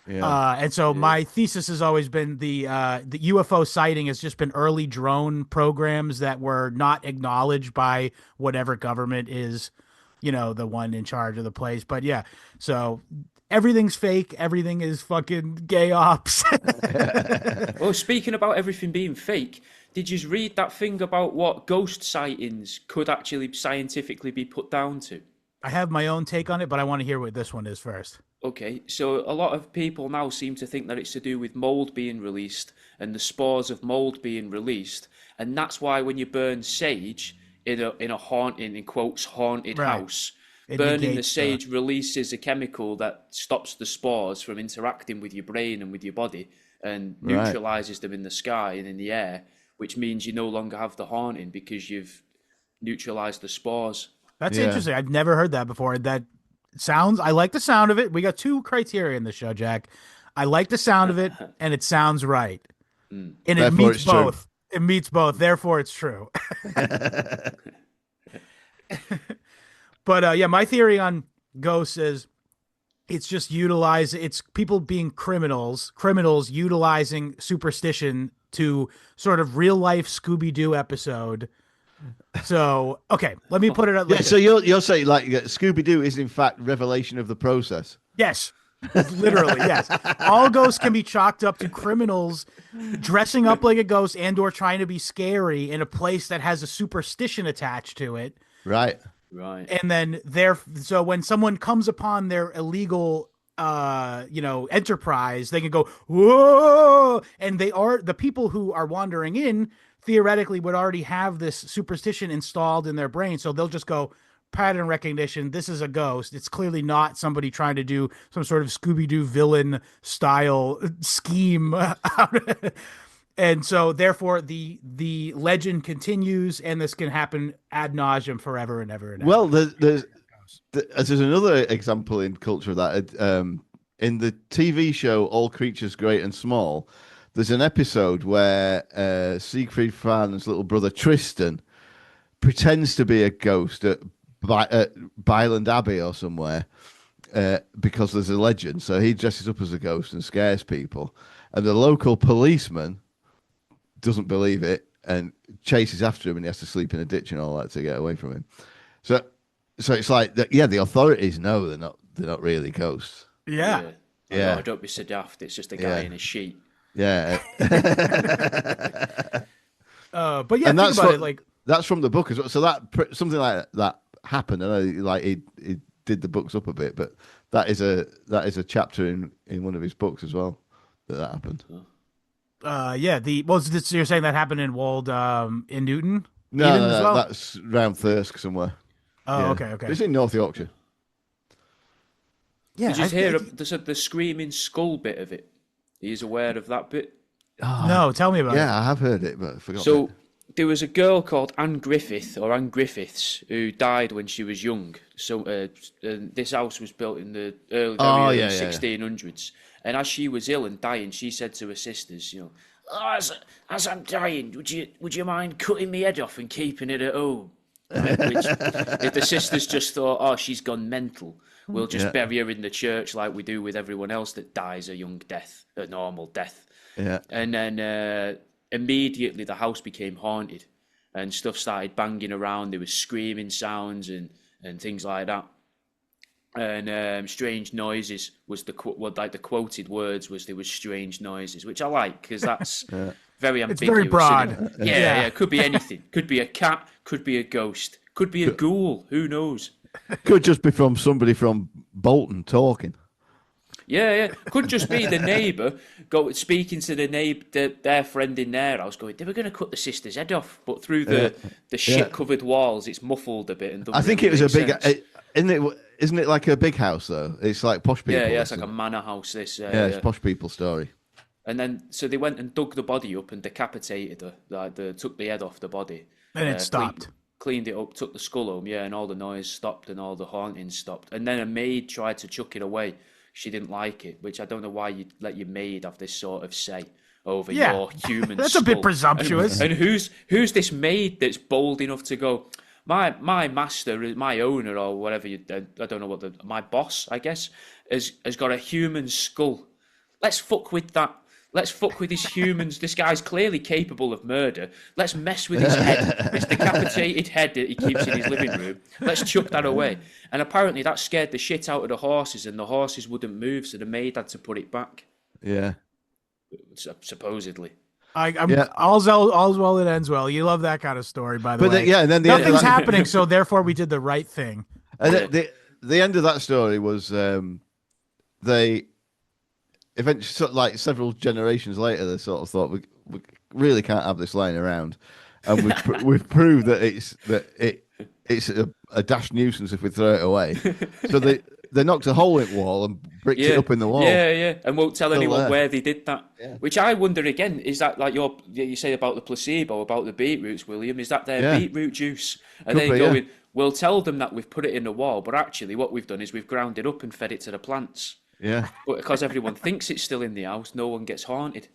Yeah. And so my thesis has always been the UFO sighting has just been early drone programs that were not acknowledged by whatever government is, the one in charge of the place. But yeah, so everything's fake. Everything is fucking gay ops. Well, speaking about everything being fake, did you read that thing about what ghost sightings could actually scientifically be put down to? I have my own take on it, but I want to hear what this one is first. Okay, so a lot of people now seem to think that it's to do with mold being released and the spores of mold being released, and that's why when you burn sage in a haunted, in quotes, haunted Right. house, It burning the negates sage releases a chemical that stops the spores from interacting with your brain and with your body and Right. neutralizes them in the sky and in the air, which means you no longer have the haunting because you've neutralized the spores. That's Yeah. interesting. I've never heard that before. That sounds, I like the sound of it. We got two criteria in the show, Jack. I like the sound of it, and it sounds right. And it Therefore meets it's true. both. It meets both. Therefore, it's true. But yeah, my theory on ghosts is it's just it's people being criminals utilizing superstition to sort of real life Scooby-Doo episode. So, okay, let me put it out. Yeah, so you're saying like Scooby-Doo is in fact revelation of the process. Yes. Literally, yes. All ghosts can be chalked up to criminals dressing up like a ghost and or trying to be scary in a place that has a superstition attached to it. Right. Right. And then so when someone comes upon their illegal enterprise, they can go, whoa, and the people who are wandering in theoretically would already have this superstition installed in their brain, so they'll just go, pattern recognition, this is a ghost. It's clearly not somebody trying to do some sort of Scooby-Doo villain style scheme. And so therefore the legend continues, and this can happen ad nauseum forever and ever and ever. Well, there's another example in culture of that. In the TV show All Creatures Great and Small, there's an episode where Siegfried Fran's little brother Tristan pretends to be a ghost at Byland Abbey or somewhere because there's a legend. So he dresses up as a ghost and scares people. And the local policeman doesn't believe it and chases after him, and he has to sleep in a ditch and all that to get away from him. So it's like, the authorities know they're not really ghosts. Yeah. No, don't be so daft. It's just a guy in a sheet. Yeah. But yeah, and think about it. Like, that's from the book as well. So that something like that happened. I know, like he did the books up a bit, but that is a chapter in one of his books as well that happened. You're saying that happened in Wold in Newton? No, as well? That's around Thirsk somewhere. Oh, Yeah. okay. It's in North Yorkshire. Yeah, Did you hear the screaming skull bit of it? Are you aware of that bit? No, tell me about it. Yeah, I have heard it, but I forgot. So there was a girl called Anne Griffith or Anne Griffiths who died when she was young. So this house was built in the early 1600s. And as she was ill and dying, she said to her sisters, as I'm dying, would you mind cutting me head off and keeping it at home? Which, if the sisters just thought, she's gone mental, we'll just bury her in the church like we do with everyone else that dies a young death, a normal death. Yeah. And then immediately the house became haunted and stuff started banging around. There was screaming sounds and things like that. And strange noises was the quoted words was there was strange noises, which I like because that's very ambiguous. It's very broad. Yeah, it could be anything. Could be a cat, could be a ghost, could be a ghoul. Who knows? Could just be from somebody from Bolton talking. Yeah. Could just be the neighbour speaking to their friend in their house, going, they were going to cut the sister's head off, but through the shit-covered walls, it's muffled a bit. And I think it was a big. Isn't it like a big house though? It's like posh people. Yeah, it's like a manor house. It's posh people story. And then so they went and dug the body up and decapitated her. Took the head off the body. And it stopped. Cleaned it up, took the skull home, and all the noise stopped and all the haunting stopped. And then a maid tried to chuck it away. She didn't like it, which I don't know why you'd let your maid have this sort of say over your human That's skull. a bit presumptuous. And who's this maid that's bold enough to go, my master, my owner, or whatever, I don't know my boss, I guess, has got a human skull. Let's fuck with that. Let's fuck with his humans. This guy's clearly capable of murder. Let's mess with his head, his decapitated head that he keeps in his living room. Let's chuck that away. And apparently that scared the shit out of the horses, and the horses wouldn't move, so the maid had to put it back. Yeah. Supposedly. All's well that ends well. You love that kind of story, by the way. And then nothing's happening, so therefore we did the right thing. And the end of that story was they eventually, sort of like several generations later, they sort of thought we really can't have this lying around, and we've proved that it's a dash nuisance if we throw it away. So they knocked a hole in the wall and bricked it up in the wall. Yeah, and won't tell Still anyone there. where they did that. Yeah. Which I wonder again, is that like you say about the placebo, about the beetroots, William? Is that their beetroot juice? And Could they be, go, yeah. we'll tell them that we've put it in the wall, but actually what we've done is we've ground it up and fed it to the plants. Yeah, But because everyone thinks it's still in the house, no one gets haunted.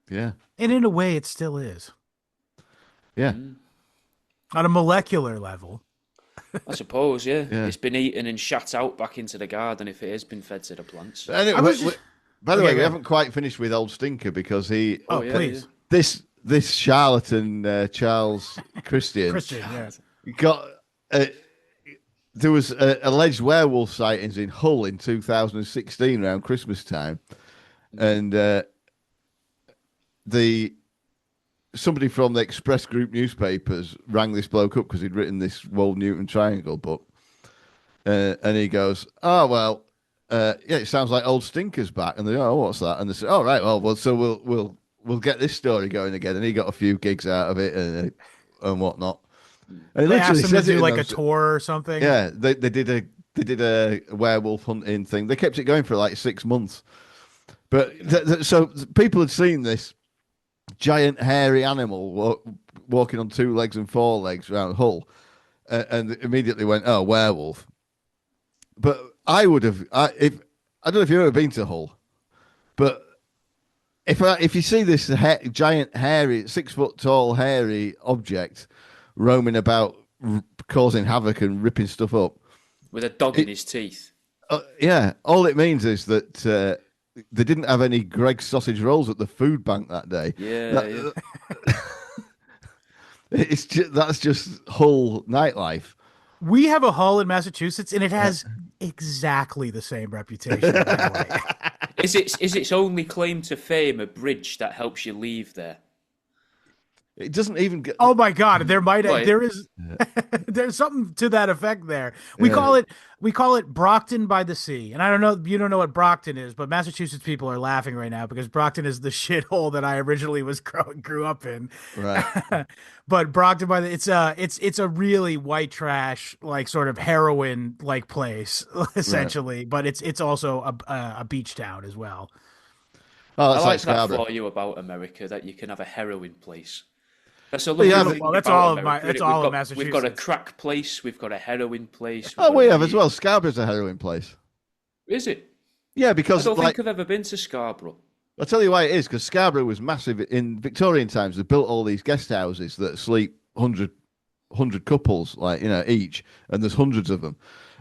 yeah, And in a way, it still is. yeah. On a molecular level. I suppose, yeah. Yeah. It's been eaten and shat out back into the garden if it has been fed to the plants. Anyway, I was just- by the Okay, way, we go haven't quite finished with Old Stinker because he Oh, yeah, please. this charlatan Charles Christian Christian, yeah. got there was alleged werewolf sightings in Hull in 2016 around Christmas time, and somebody from the Express Group newspapers rang this bloke up because he'd written this Wold Newton Triangle book, and he goes, "Oh well, yeah, it sounds like Old Stinker's back," and they go, "Oh, what's that?" And they said, "Oh right, well, so we'll get this story going again," and he got a few gigs out of it and whatnot. And he They asked literally him to says it do in like a those- tour or something. Yeah, they did a werewolf hunting thing. They kept it going for like 6 months, but so people had seen this giant hairy animal walking on 2 legs and 4 legs around Hull, and immediately went, "Oh, werewolf." But I would have, I don't know if you've ever been to Hull, but if you see this giant hairy 6 foot tall hairy object roaming about, causing havoc and ripping stuff up, With a dog in his teeth. yeah, all it means is that they didn't have any Greg's sausage rolls at the food bank that day. Yeah. That's just Hull nightlife. We have a Hull in Massachusetts, and it has exactly the same reputation. By the way. Is its only claim to fame a bridge that helps you leave there? It doesn't even get. Oh my God, Right. there's something to that effect there. We call it Brockton by the Sea, and I don't know, you don't know what Brockton is, but Massachusetts people are laughing right now because Brockton is the shithole that I originally grew up in. Right. But Brockton by the it's a really white trash, like sort of heroin like place essentially, but it's also a beach town as well. Oh, I that's like that Scarborough. for you about America, that you can have a heroin place. That's a yeah, lovely thing well, that's about all of America, that's isn't it? all of We've got a Massachusetts. crack place, we've got a heroin place. Oh, got we a have as weed- well. Scarborough's a heroin place. Is it? Yeah, I because don't like think I've ever been to Scarborough. I'll tell you why it is, because Scarborough was massive in Victorian times. They built all these guest houses that sleep 100 couples, like, you know, each, and there's hundreds of them,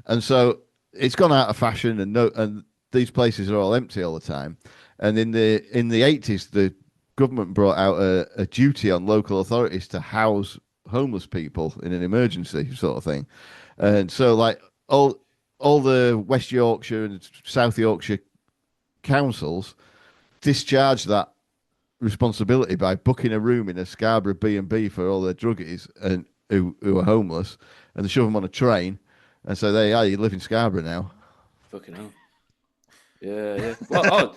and so it's gone out of fashion, and these places are all empty all the time. And in the 80s, the government brought out a duty on local authorities to house homeless people in an emergency sort of thing, and so like all the West Yorkshire and South Yorkshire councils discharged that responsibility by booking a room in a Scarborough B&B for all their druggies and who are homeless, and they shove them on a train, and so there you are, you live in Scarborough now. Fucking hell. Yeah. Well,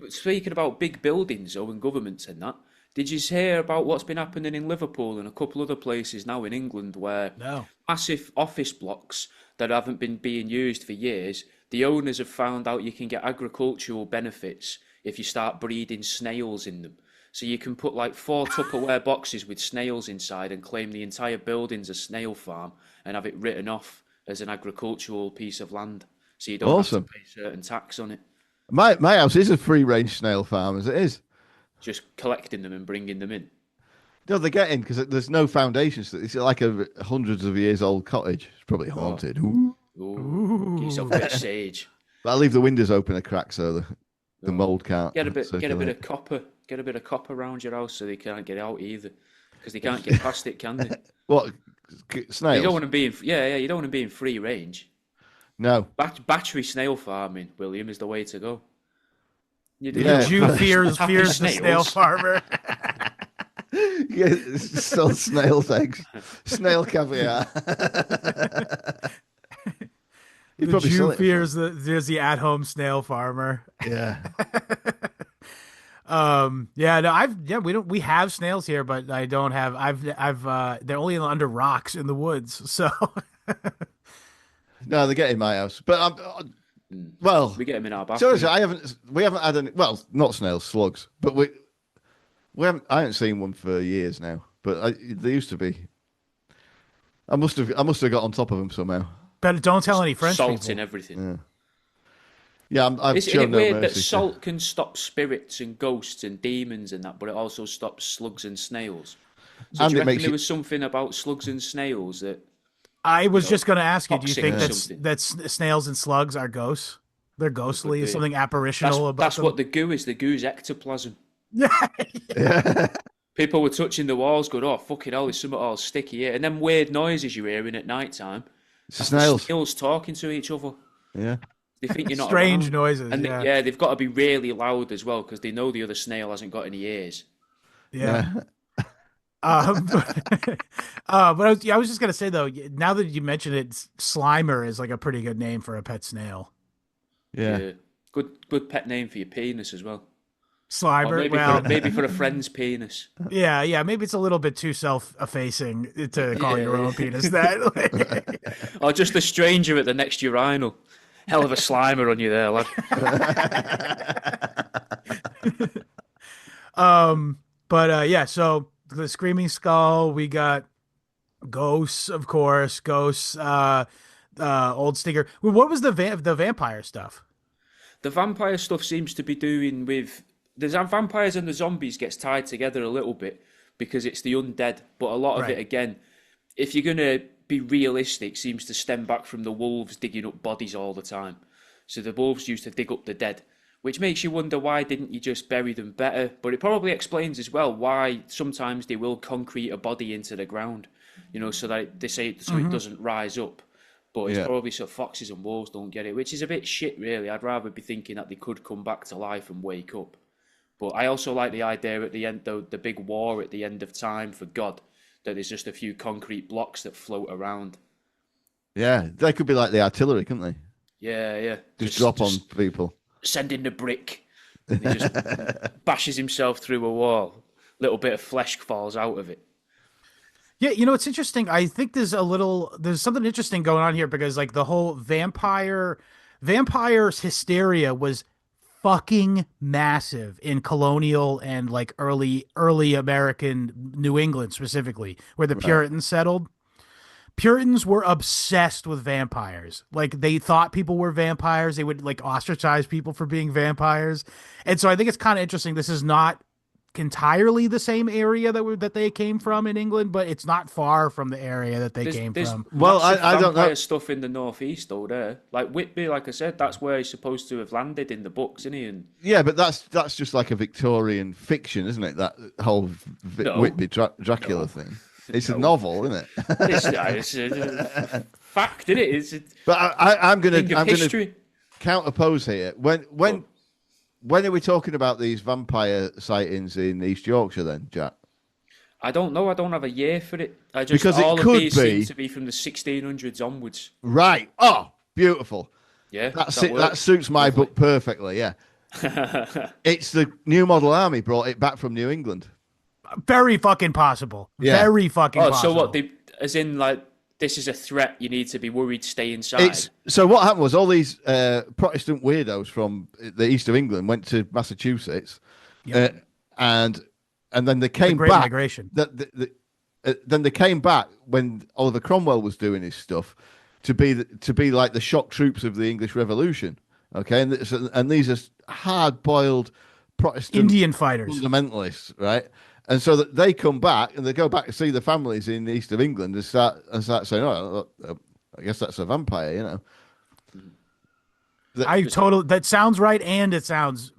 speaking about big buildings, and governments and that, did you hear about what's been happening in Liverpool and a couple other places now in England where No. massive office blocks that haven't been being used for years, the owners have found out you can get agricultural benefits if you start breeding snails in them. So you can put like 4 Tupperware boxes with snails inside and claim the entire building's a snail farm and have it written off as an agricultural piece of land. So you don't Awesome. have to pay certain tax on it. My house is a free range snail farm, as it is. Just collecting them and bringing them in. No, they get in because there's no foundations. It's like a hundreds of years old cottage. It's probably haunted. Ooh. Ooh. Get yourself a bit of sage. But I leave the windows open a crack so the mold can't. Get a bit circulate. of copper. Get a bit of copper around your house so they can't get out either, because they can't get past it, can they? What snails? You don't want to be in. Yeah. You don't want to be in free range. No. Battery snail farming, William, is the way to go. You do Yeah. The Jew fears Happy the snails. snail farmer. Yeah, sell snails' eggs, snail caviar. The He'd The probably sell Jew it. fears there's the at-home snail farmer. Yeah. Yeah, no, we have snails here, but I don't have, they're only under rocks in the woods. So, No, they get in my house, but well, We get them in our bathroom. seriously, we haven't had any. Well, not snails, slugs, but we haven't. I haven't seen one for years now, but they used to be. I must have got on top of them somehow. but don't tell any French Salt people. in everything. Yeah, I've Isn't shown it no weird that mercy. salt can stop spirits and ghosts and demons and that, but it also stops slugs and snails? So And do you it reckon makes there you- was something about slugs and snails that... I was just going to ask you, do you toxic think or that's something. that snails and slugs are ghosts? They're ghostly, be. something apparitional about That's them. what the goo is. The goo is ectoplasm. Yeah. People were touching the walls going, oh, fucking hell, there's something all sticky here. And then weird noises you're hearing at night time. It's snails. Snails talking to each other. Yeah. They think you're not Strange around. noises. And Yeah. they've got to be really loud as well because they know the other snail hasn't got any ears. Yeah. But I was just gonna say though, now that you mentioned it, Slimer is like a pretty good name for a pet snail. Yeah. Good pet name for your penis as well. Or Slimer, well, maybe for a friend's penis. yeah, maybe it's a little bit too self-effacing to call your own penis that. Or just a stranger at the next urinal. Hell of a Slimer on you there, lad. Yeah, so the Screaming Skull, we got ghosts, of course, old Stinger. What was the vampire stuff? The vampire stuff seems to be doing with the vampires and the zombies gets tied together a little bit because it's the undead, but a lot of Right. it again, if you're gonna be realistic, seems to stem back from the wolves digging up bodies all the time. So the wolves used to dig up the dead, which makes you wonder why didn't you just bury them better? But it probably explains as well why sometimes they will concrete a body into the ground, so that they say so it doesn't rise up. But it's probably so foxes and wolves don't get it, which is a bit shit, really. I'd rather be thinking that they could come back to life and wake up. But I also like the idea at the end, though, the big war at the end of time for God, that there's just a few concrete blocks that float around. Yeah. They could be like the artillery, couldn't they? Yeah. Just drop on people. Send in the brick. And he just bashes himself through a wall. Little bit of flesh falls out of it. Yeah, it's interesting. I think there's something interesting going on here because like the whole vampires hysteria was fucking massive in colonial and like early American New England specifically, where the Puritans settled. Puritans were obsessed with vampires. Like they thought people were vampires. They would like ostracize people for being vampires. And so I think it's kind of interesting. This is not entirely the same area that they came from in England, but it's not far from the area that they came from. Well, I don't know. Vampire stuff in the northeast, though. There, like Whitby, like I said, that's where he's supposed to have landed in the books, isn't he? And Yeah, but that's just like a Victorian fiction, isn't it? That whole Whitby Dracula thing. It's a novel, isn't it? it's a fact, isn't it? But I'm gonna history. counterpose here. When are we talking about these vampire sightings in East Yorkshire then, Jack? I don't know. I don't have a year for it. Because it all could of these be- seem to be from the 1600s onwards. Right. Oh, beautiful. Yeah, That's that it. That works. suits my Lovely. book perfectly. Yeah. It's the New Model Army brought it back from New England. Very fucking possible. Yeah. Very fucking Oh, possible. so what? As in, like, this is a threat. You need to be worried. Stay inside. So what happened was all these Protestant weirdos from the east of England went to Massachusetts, and then they came Great back. Migration. Then they came back when Oliver Cromwell was doing his stuff to be like the shock troops of the English Revolution. Okay, and these are hard-boiled Protestant Indian fighters. fundamentalists, right? And so that they come back and they go back to see the families in the east of England and start saying, "Oh, I guess that's a vampire," you know. That sounds right, and it sounds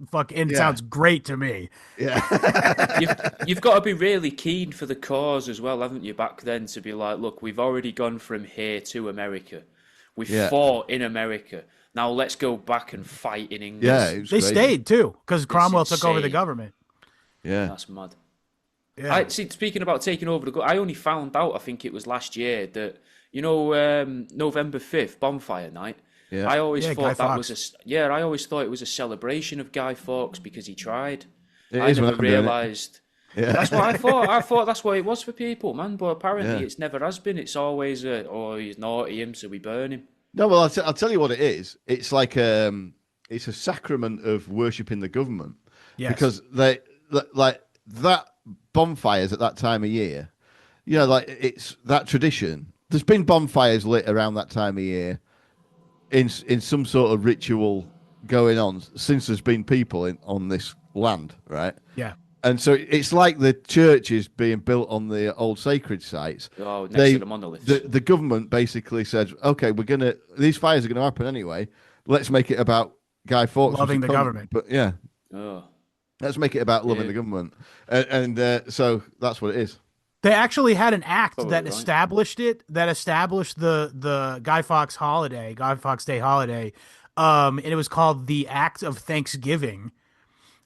sounds great to me. Yeah, You've got to be really keen for the cause as well, haven't you? Back then, to be like, look, we've already gone from here to America. We've fought in America. Now let's go back and fight in England. yeah. It was They crazy. stayed too because Cromwell took over the insane. government. Yeah, That's mad. Yeah. Speaking about taking over I only found out, I think it was last year, that November 5th, bonfire night. Yeah. I always Yeah, thought Guy that Fawkes. was I always thought it was a celebration of Guy Fawkes because he tried. It I is when never I'm doing it. realised. Yeah. That's what I thought. I thought that's what it was for people, man. But apparently, Yeah. it's never has been. It's always, he's naughty him, so we burn him. No, well, I'll tell you what it is. It's like it's a sacrament of worshipping the government. Yes. Because they like that bonfires at that time of year. You know, like it's that tradition. There's been bonfires lit around that time of year in some sort of ritual going on since there's been people on this land, right? Yeah. And so it's like the churches being built on the old sacred sites. Oh, next to the monoliths. The government basically said, okay, these fires are going to happen anyway. Let's make it about Guy Fawkes. Loving the government. But yeah, Oh. let's make it about loving Yeah. the government. And so that's what it is. They actually had an act Probably that right. established the Guy Fawkes holiday, Guy Fawkes Day holiday. And it was called the Act of Thanksgiving.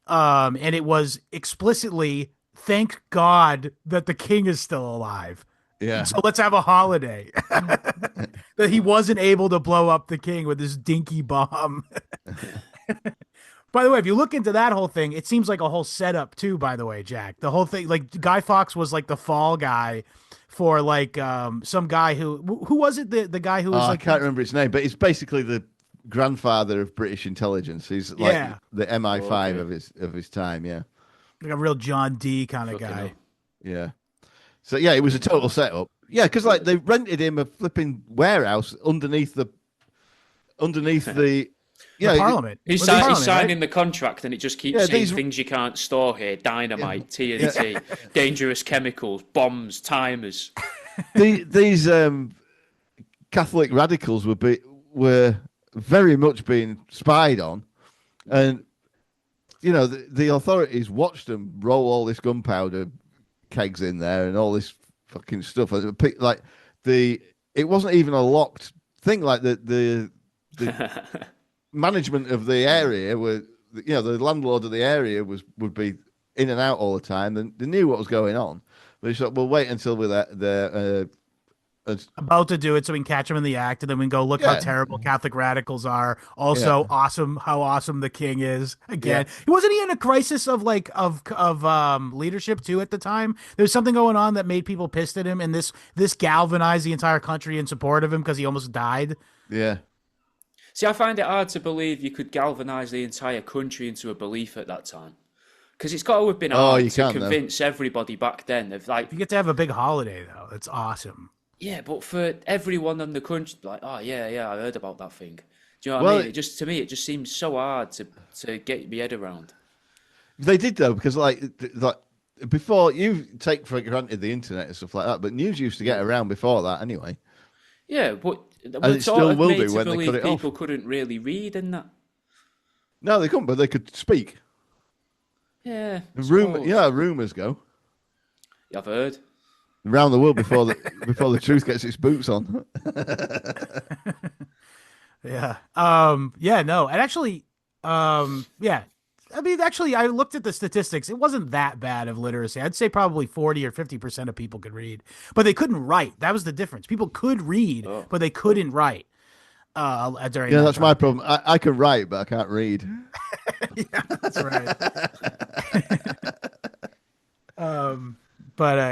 And it was explicitly, thank God that the king is still alive. Yeah. So let's have a holiday. That he wasn't able to blow up the king with this dinky bomb. By the way, if you look into that whole thing, it seems like a whole setup too, by the way, Jack. The whole thing, like Guy Fawkes was like the fall guy for like some guy who was it? The guy who was I like, can't remember his name, but it's basically the grandfather of British intelligence. He's like Yeah. the MI5 Okay. of his time. Yeah. like a real John D kind of Fucking guy. hell. Yeah. So yeah, it was a total setup. Yeah, because like they rented him a flipping warehouse underneath the The Parliament. He's, Was it Parliament, signing right? the contract, and it just keeps Yeah, saying these- things you can't store here: dynamite, TNT, dangerous chemicals, bombs, timers. These Catholic radicals were very much being spied on, and you know the authorities watched them roll all this gunpowder kegs in there and all this fucking stuff. Like it wasn't even a locked thing. Like the management of the area the landlord of the area would be in and out all the time. And they knew what was going on. But they thought, we'll wait until we're there. About to do it so we can catch them in the act, and then we can go look how Yeah. terrible Catholic radicals are. Also, how awesome the king is. Again, Yeah. wasn't he in a crisis of leadership too at the time? There was something going on that made people pissed at him, and this galvanized the entire country in support of him because he almost died. Yeah. See, I find it hard to believe you could galvanise the entire country into a belief at that time. Because it's got to have been hard you to can't, though. convince everybody back then of like, You get to have a big holiday though. That's awesome. yeah, but for everyone in the country, like, oh yeah, I heard about that thing. Do you know what I mean? To me, it just seems so hard to get my head around. They did though, because like before, you take for granted the internet and stuff like that, but news used to get around before that anyway. Yeah, but it still will do when they cut it off. People couldn't really read in that. No, they couldn't, but they could speak. Yeah, Rumors go I've heard. around the world before the truth gets its boots on. Yeah. No. And actually, yeah. I mean, actually, I looked at the statistics. It wasn't that bad of literacy. I'd say probably 40 or 50% of people could read, but they couldn't write. That was the difference. People could read, but they couldn't write. During That's my problem. I can write, but I can't read. Yeah, that's right.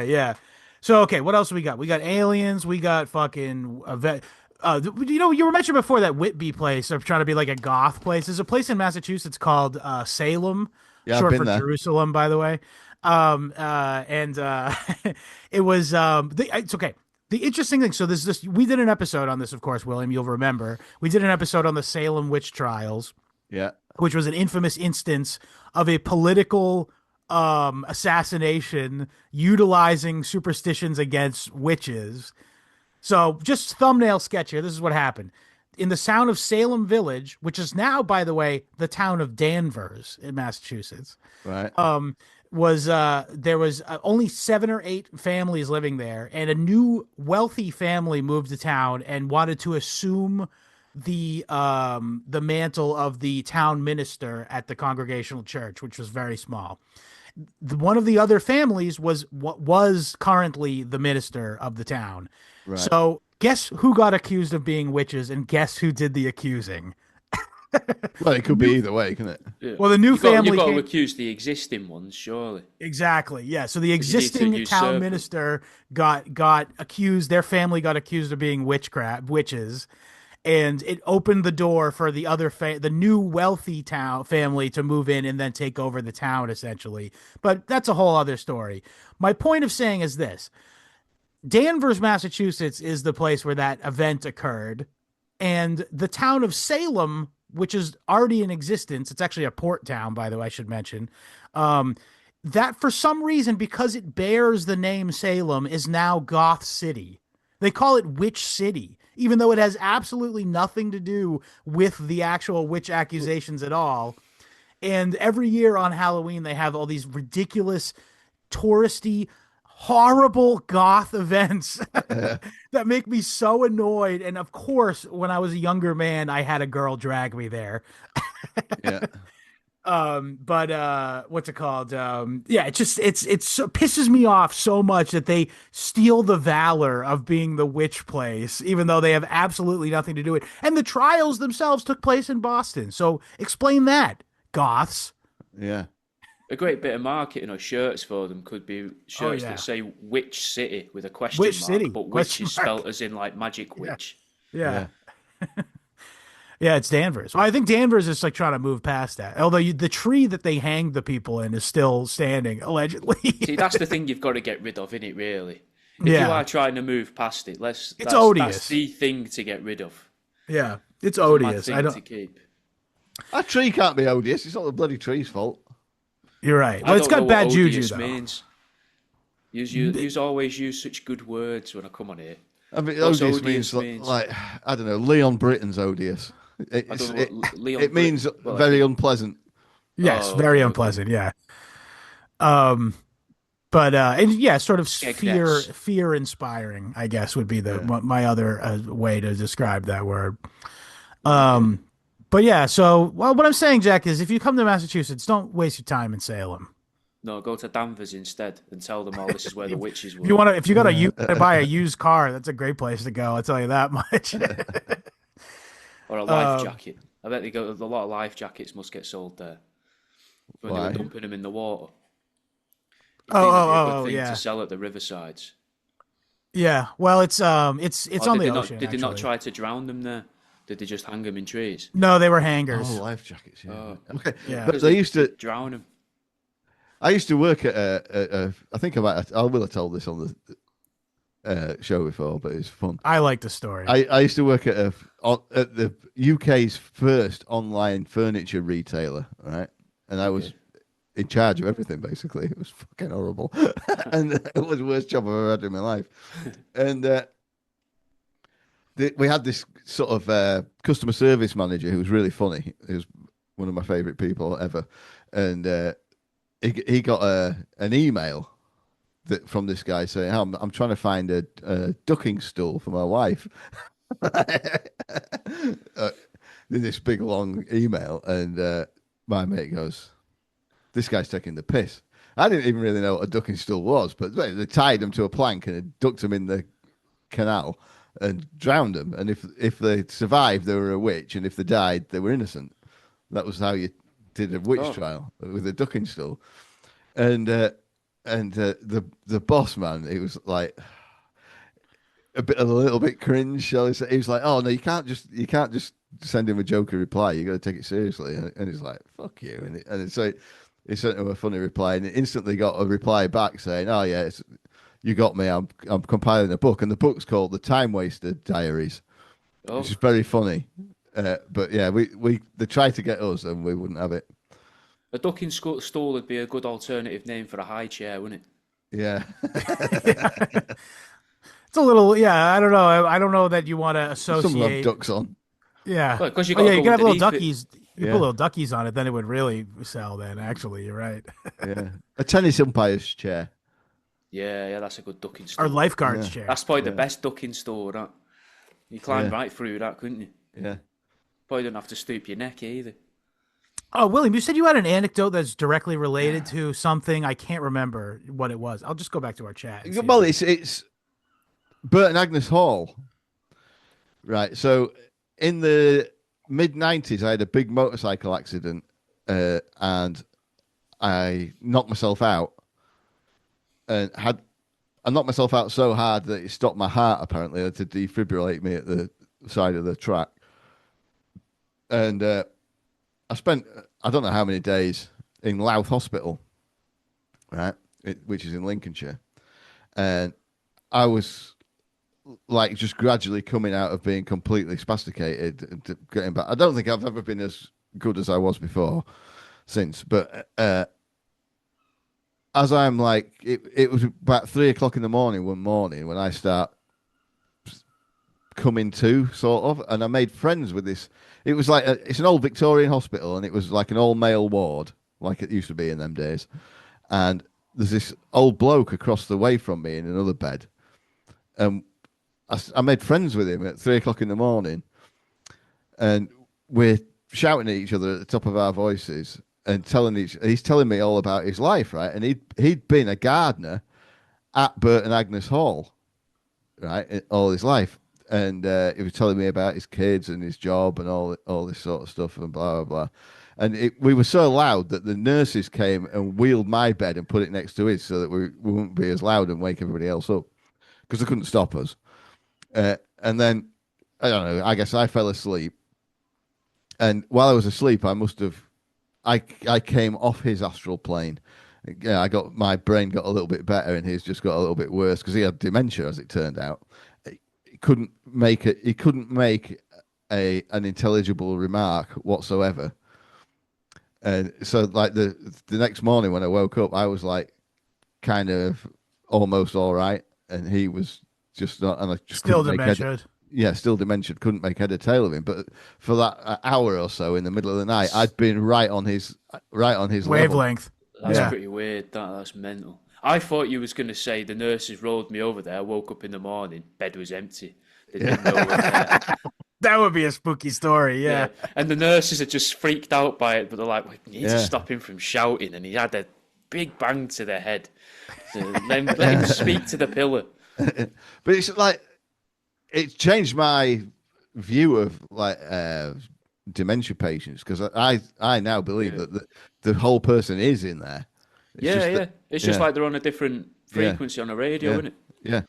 Yeah. So okay, what else we got? We got aliens. We got fucking. You were mentioned before that Whitby place. They're trying to be like a goth place. There's a place in Massachusetts called Salem, Yeah, I've short been for there. Jerusalem, by the way. It was it's okay. The interesting thing, so this we did an episode on this, of course, William, you'll remember. We did an episode on the Salem witch trials, Yeah. which was an infamous instance of a political assassination utilizing superstitions against witches. So just thumbnail sketch here. This is what happened. In the town of Salem Village, which is now, by the way, the town of Danvers in Massachusetts, Right. there was only 7 or 8 families living there, and a new wealthy family moved to town and wanted to assume the mantle of the town minister at the Congregational Church, which was very small. One of the other families was currently the minister of the town. Right. So Guess who got accused of being witches, and guess who did the accusing? Well, it could be either way, couldn't it? Yeah. Well, the new family You've got came... to accuse the existing ones, surely. Exactly. Yeah. So the You need to existing usurp town them. minister got accused. Their family got accused of being witches, and it opened the door for the other the new wealthy town family to move in and then take over the town, essentially. But that's a whole other story. My point of saying is this: Danvers, Massachusetts, is the place where that event occurred, and the town of Salem, which is already in existence. It's actually a port town, by the way, I should mention. That for some reason, because it bears the name Salem, is now Goth City. They call it Witch City, even though it has absolutely nothing to do with the actual witch accusations at all. And every year on Halloween, they have all these ridiculous, touristy, horrible goth events that make me so annoyed. And of course, when I was a younger man, I had a girl drag me there. Yeah. But what's it called? Yeah, it pisses me off so much that they steal the valor of being the witch place, even though they have absolutely nothing to do with it. And the trials themselves took place in Boston. So explain that, goths. Yeah. A great bit of marketing or shirts for them could be shirts that say "Witch City" with a question Witch mark, City, but witch question is mark. spelt as in like magic witch. Yeah. Yeah, it's Danvers. Well, I think Danvers is like trying to move past that. Although the tree that they hanged the people in is still standing, allegedly. See, that's the thing you've got to get rid of, isn't it? Really, if Yeah. you are trying to move past it, It's that's odious. That's the thing to get rid of. Yeah, it's Mad odious. thing I don't. to keep. That tree can't be odious. It's not the bloody tree's fault. You're right. I Well, it's don't got know bad what juju odious though. means. You always use such good words when I come on here. I mean, What's odious odious means means? like I don't know. Leon Britton's odious. I don't know what Leon It means Britton- well, very unpleasant. Yes, Oh, very okay. unpleasant. Yeah. But and yeah, sort of Skegness. fear inspiring, I guess, would be my other way to describe that word. But yeah, so what I'm saying, Jack, is if you come to Massachusetts, don't waste your time in Salem. No, go to Danvers instead and tell them all this is where the witches were. If you got to buy a used car, that's a great place to go. I'll tell you that much. Or a life jacket. I bet they go. A lot of life jackets must get sold there when they Why? were dumping them in the water. Yeah. To sell at the riversides. Yeah. Well, it's Or on did the they ocean. Did they not actually. try to drown them there? Did they just hang them in trees? No, they were hangers. Oh, life jackets. Yeah. Oh. Okay. Yeah. But they used to. Drown them. I used to work at I think I will have told this on the show before, but it's fun. I like the story. I used to work at the UK's first online furniture retailer, right? And I was in charge of everything, basically. It was fucking horrible. And it was the worst job I've ever had in my life. And we had this sort of customer service manager who was really funny. He was one of my favourite people ever. And he got an email from this guy saying, I'm trying to find a ducking stool for my wife. This big long email, and my mate goes, this guy's taking the piss. I didn't even really know what a ducking stool was, but they tied him to a plank and ducked him in the canal and drowned them. And if they survived, they were a witch, and if they died, they were innocent. That was how you did a witch trial with a ducking stool. And the boss man, he was like a little bit cringe, shall I say. He was like, "Oh no, you can't just send him a joker reply. You got to take it seriously." And he's like, "Fuck you!" And so he sent him a funny reply, and he instantly got a reply back saying, "Oh yeah, you got me. I'm compiling a book, and the book's called The Time Waster Diaries," which is very funny. But yeah, they tried to get us, and we wouldn't have it. A ducking stool would be a good alternative name for a high chair, wouldn't it? Yeah. It's a little, I don't know. I don't know that you want to Some have associate. ducks on. Yeah. Well, 'cause you you gotta can go have little underneath it. duckies. You put little duckies on it, then it would really sell. Then actually, you're right. Yeah. A tennis umpire's chair. Yeah, that's a good ducking stool. Or lifeguard's chair. That's probably the best ducking stool, that. You climb right through that, couldn't you? Yeah. Probably don't have to stoop your neck either. Oh, William, you said you had an anecdote that's directly related to something. I can't remember what it was. I'll just go back to our chat. and see Well, if- it's Bert and Agnes Hall. Right. So in the mid-90s, I had a big motorcycle accident, and I knocked myself out, and I knocked myself out so hard that it stopped my heart. Apparently, to defibrillate me at the side of the track, and I spent I don't know how many days in Louth Hospital, right, which is in Lincolnshire, and I was like just gradually coming out of being completely spasticated and getting back. I don't think I've ever been as good as I was before since, but as I'm like, it was about 3 o'clock in the morning one morning when I start coming to, sort of, and I made friends with this. It was like it's an old Victorian hospital, and it was like an all male ward, like it used to be in them days. And there's this old bloke across the way from me in another bed, and I made friends with him at 3 o'clock in the morning, and we're shouting at each other at the top of our voices and he's telling me all about his life, right? And he'd been a gardener at Bert and Agnes Hall, right, all his life, and he was telling me about his kids and his job and all this sort of stuff and blah blah blah. And we were so loud that the nurses came and wheeled my bed and put it next to his so that we wouldn't be as loud and wake everybody else up because they couldn't stop us. And then, I don't know, I guess I fell asleep. And while I was asleep, I came off his astral plane. Yeah, my brain got a little bit better and his just got a little bit worse because he had dementia, as it turned out. He couldn't make an intelligible remark whatsoever. And so like the next morning when I woke up, I was like kind of almost all right. And he was just not, and I just still dementia. Still dementia. Couldn't make head or tail of him. But for that hour or so in the middle of the night, I'd been right on his wavelength. Level. That's pretty weird. That's mental. I thought you was going to say the nurses rolled me over there. I woke up in the morning, bed was empty. They didn't know that would be a spooky story, yeah. And the nurses are just freaked out by it, but they're like, we need to stop him from shouting. And he had a big bang to the head. So let him speak to the pillar. But it's like, it's changed my view of like dementia patients because I now believe that the whole person is in there. It's just like they're on a different frequency on a radio, isn't it? Yeah.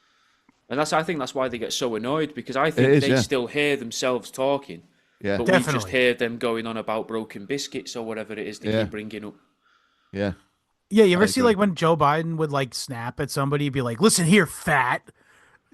And I think that's why they get so annoyed because I think they still hear themselves talking. Yeah, but we just hear them going on about broken biscuits or whatever it is they keep bringing up. Yeah. Yeah, you ever see like when Joe Biden would like snap at somebody, be like, "Listen here, fat."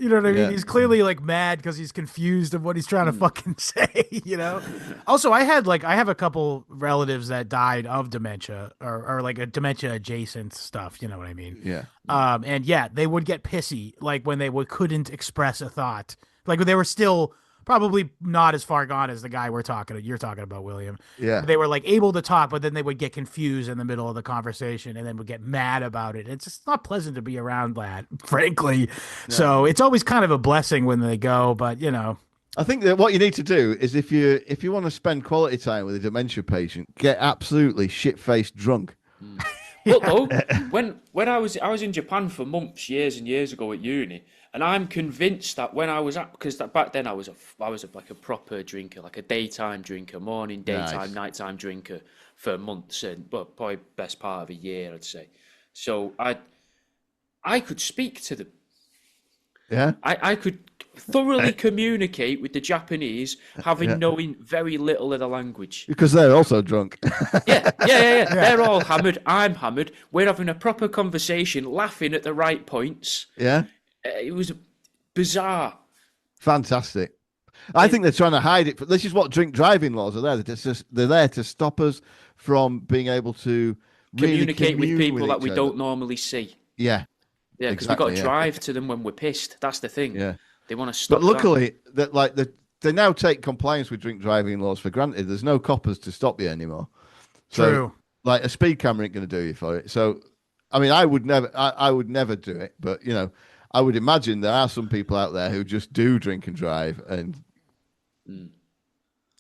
You know what I mean? He's clearly like mad because he's confused of what he's trying to fucking say, you know? Also, I have a couple relatives that died of dementia or like a dementia adjacent stuff. You know what I mean? Yeah. And they would get pissy like when they couldn't express a thought, like they were still probably not as far gone as the guy you're talking about, William. Yeah. They were like able to talk, but then they would get confused in the middle of the conversation and then would get mad about it. It's just not pleasant to be around that, frankly. No. So it's always kind of a blessing when they go, but you know. I think that what you need to do is if you want to spend quality time with a dementia patient, get absolutely shit-faced drunk. Look though, when I was in Japan for months, years and years ago at uni, and I'm convinced that when I was because back then I was like a proper drinker, like a daytime drinker, morning, daytime, nighttime drinker for months, and probably best part of a year, I'd say. So I could speak to them. Yeah, I could thoroughly communicate with the Japanese, knowing very little of the language. Because they're also drunk. Yeah. They're all hammered. I'm hammered. We're having a proper conversation, laughing at the right points. Yeah. It was bizarre. Fantastic. I think they're trying to hide it. This is what drink driving laws are there. They're there to stop us from being able to communicate with people that we don't normally see. Yeah. Yeah, because we've got to drive to them when we're pissed. That's the thing. Yeah. They want to stop. But luckily, they now take compliance with drink driving laws for granted. There's no coppers to stop you anymore. So, true. Like a speed camera ain't going to do you for it. So, I mean, I would never do it. But you know, I would imagine there are some people out there who just do drink and drive and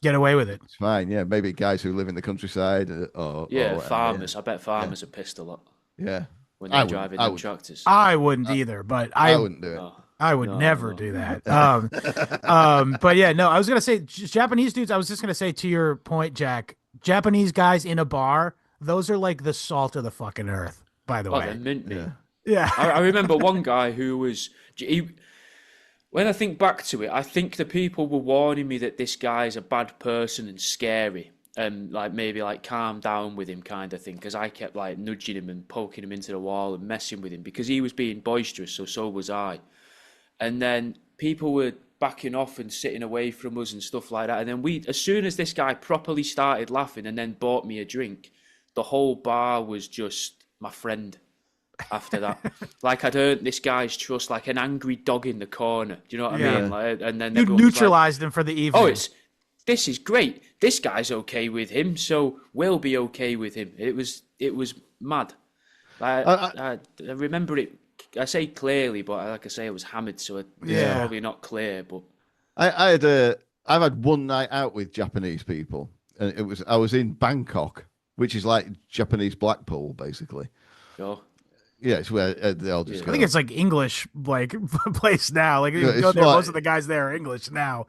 get away with it. It's fine. Yeah, maybe guys who live in the countryside or farmers. I bet farmers are pissed a lot. Yeah. When they're driving them tractors. I wouldn't either, but I wouldn't do it. I would never No. do that. But yeah, no, I was gonna say Japanese dudes. I was just gonna say to your point, Jack. Japanese guys in a bar, those are like the salt of the fucking earth. By the Oh, way, they're mint me. yeah. I remember one guy who was. When I think back to it, I think the people were warning me that this guy's a bad person and scary, and like maybe like calm down with him kind of thing. Because I kept like nudging him and poking him into the wall and messing with him because he was being boisterous. So was I. And then people were backing off and sitting away from us and stuff like that. And then as soon as this guy properly started laughing and then bought me a drink, the whole bar was just my friend after that. Like I'd earned this guy's trust like an angry dog in the corner. Do you know what I mean? Like, and then you neutralized him for the evening. This is great. This guy's okay with him, so we'll be okay with him. It was mad. I remember it. I say clearly, but like I say, I was hammered, so it's probably not clear. But I've had one night out with Japanese people, and I was in Bangkok, which is like Japanese Blackpool, basically. Sure. Yeah, it's where they all just. I think it's like English, like place now. Like you go there, most of the guys there are English now.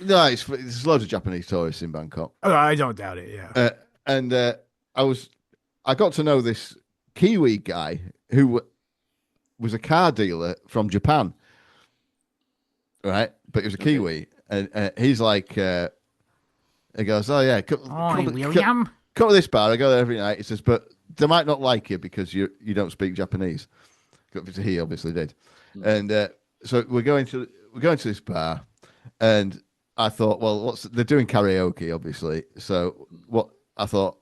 No, there's loads of Japanese tourists in Bangkok. Oh, I don't doubt it. Yeah. And I got to know this Kiwi guy who was a car dealer from Japan, right? But he was a Kiwi, and he's like, he goes, "Oh yeah, William, come to this bar. I go there every night." He says, "But they might not like you because you don't speak Japanese." He obviously did, and so we're going to this bar, and I thought, well, they're doing karaoke, obviously. So what I thought,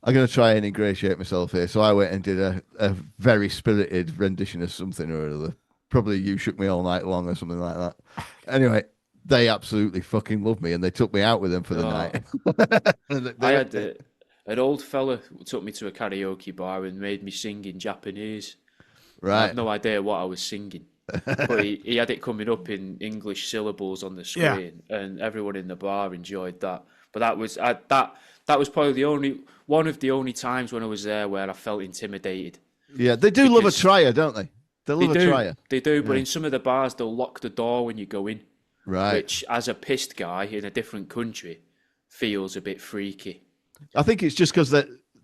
I'm going to try and ingratiate myself here. So I went and did a very spirited rendition of something or other. Probably You Shook Me All Night Long or something like that. Anyway, they absolutely fucking loved me, and they took me out with them for the night. I had an old fella who took me to a karaoke bar and made me sing in Japanese. Right. I had no idea what I was singing. But he had it coming up in English syllables on the screen, and everyone in the bar enjoyed that. But that was probably one of the only times when I was there where I felt intimidated. Yeah, they do love a trier, don't they? They love a trier. They do, but in some of the bars they'll lock the door when you go in. Right. Which, as a pissed guy in a different country, feels a bit freaky. I think it's just because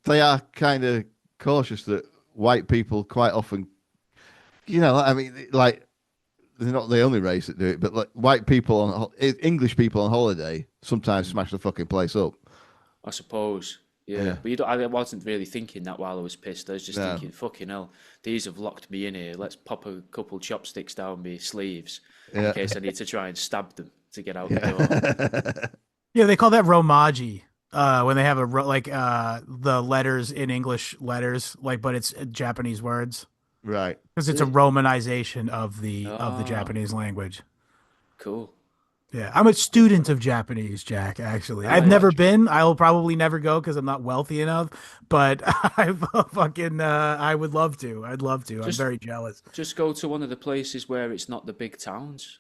they are kind of cautious that white people quite often, I mean, like, they're not the only race that do it, but like white people English people on holiday sometimes smash the fucking place up. I suppose. Yeah. But I wasn't really thinking that while I was pissed. I was just thinking, fucking hell, these have locked me in here. Let's pop a couple chopsticks down my sleeves in case I need to try and stab them to get out the door. Yeah, they call that romaji. When they have the letters in English letters, but it's Japanese words. Right. Because it's a romanization of the Japanese language. Cool. Yeah, I'm a student of Japanese, Jack, actually. I've never been. I'll probably never go because I'm not wealthy enough, but I would love to. I'd love to. I'm very jealous. Just go to one of the places where it's not the big towns.